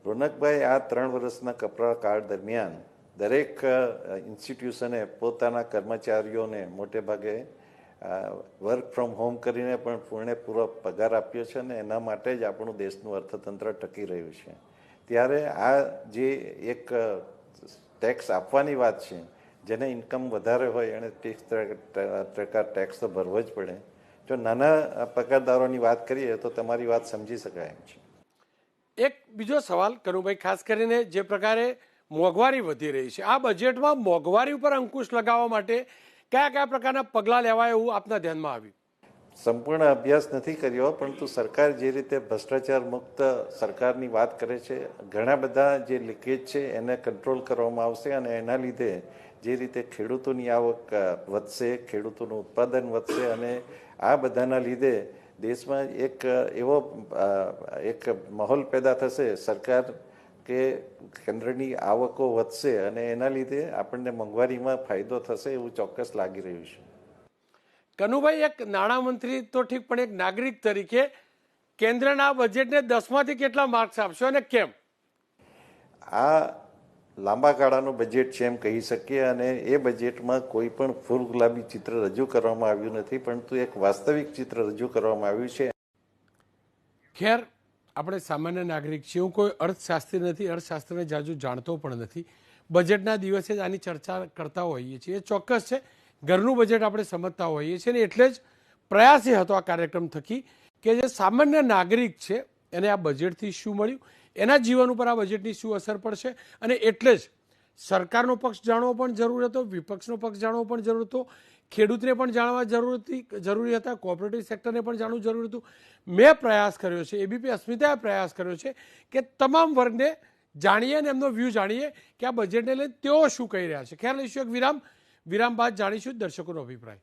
રોનકભાઈ, આ 3 વર્ષના કપરા કાળ દરમિયાન દરેક ઇન્સ્ટિટ્યુશને પોતાના કર્મચારીઓને મોટે ભાગે વર્ક ફ્રોમ હોમ કરીને પણ પૂરેપૂરો પગાર આપ્યો છે અને એના માટે જ આપણું દેશનું અર્થતંત્ર ટકી રહ્યું છે. ત્યારે આ જે એક ટેક્સ આપવાની વાત છે, જેને ઇન્કમ વધારે હોય એને 30% ટેક્સ તો ભરવો જ પડે. જો નાના પગારદારોની વાત કરીએ તો તમારી વાત સમજી શકાય એમ છે. એક બીજો સવાલ કનુભાઈ, ખાસ કરીને જે પ્રકારે મોંઘવારી વધી રહી છે, આ બજેટમાં મોંઘવારી ઉપર અંકુશ લગાવવા માટે કયા કયા પ્રકારના પગલાં લેવાય એવું આપના ધ્યાનમાં આવ્યું? સંપૂર્ણ અભ્યાસ નથી કર્યો, પરંતુ સરકાર જે રીતે ભ્રષ્ટાચાર મુક્ત સરકારની વાત કરે છે, ઘણા બધા જે લીકેજ છે એને કંટ્રોલ કરવામાં આવશે અને એના લીધે જે રીતે ખેડૂતોની આવક વધશે, ખેડૂતોનું ઉત્પાદન વધશે અને આ બધાના લીધે દેશમાં એક એવો એક માહોલ પેદા થશે, સરકાર કે કેન્દ્રની આવકો વધશે અને એના લીધે આપણને મોંઘવારીમાં ફાયદો થશે એવું ચોક્કસ લાગી રહ્યું છે. કનુભાઈ, એક નાણામંત્રી તો ઠીક, પણ એક નાગરિક તરીકે કેન્દ્રના બજેટને 10માંથી કેટલા માર્ક્સ આપશો અને કેમ? આ લાંબા ગાળાનું બજેટ છે એમ કહી શકીએ અને એ બજેટમાં કોઈ પણ ફૂલ ગુલાબી ચિત્ર રજૂ કરવામાં આવ્યું નથી, પરંતુ એક વાસ્તવિક ચિત્ર રજૂ કરવામાં આવ્યું છે. ખેર, આપણે સામાન્ય નાગરિક છીએ, હું કોઈ અર્થશાસ્ત્રી નથી, અર્થશાસ્ત્રને જાજુ જાણતો પણ નથી. બજેટના દિવસે જ આની ચર્ચા કરતા હોઈએ છીએ, એ ચોક્કસ છે. ઘરનું બજેટ આપણે સમજતા હોઈએ છીએ ને એટલે જ પ્રયાસ એ હતો આ કાર્યક્રમ થકી કે જે સામાન્ય નાગરિક છે એને આ બજેટથી શું મળ્યું, એના જીવન ઉપર આ બજેટની શું અસર પડશે, અને એટલે જ સરકારનો પક્ષ જાણવો પણ જરૂર હતો, વિપક્ષનો પક્ષ જાણવો પણ જરૂર હતો ખેડૂતને પણ જાણવા જરૂરી હતા, કોઓપરેટિવ સેક્ટરને પણ જાણવું જરૂરી હતું. મેં પ્રયાસ કર્યો છે, એબીપી અસ્મિતાએ પ્રયાસ કર્યો છે કે તમામ વર્ગને જાણીએ અને એમનો વ્યૂ જાણીએ કે આ બજેટને લઈને તેઓ શું કહી રહ્યા છે. ખ્યાલ લઈશું એક વિરામ બાદ જાણીશું દર્શકોનો અભિપ્રાય.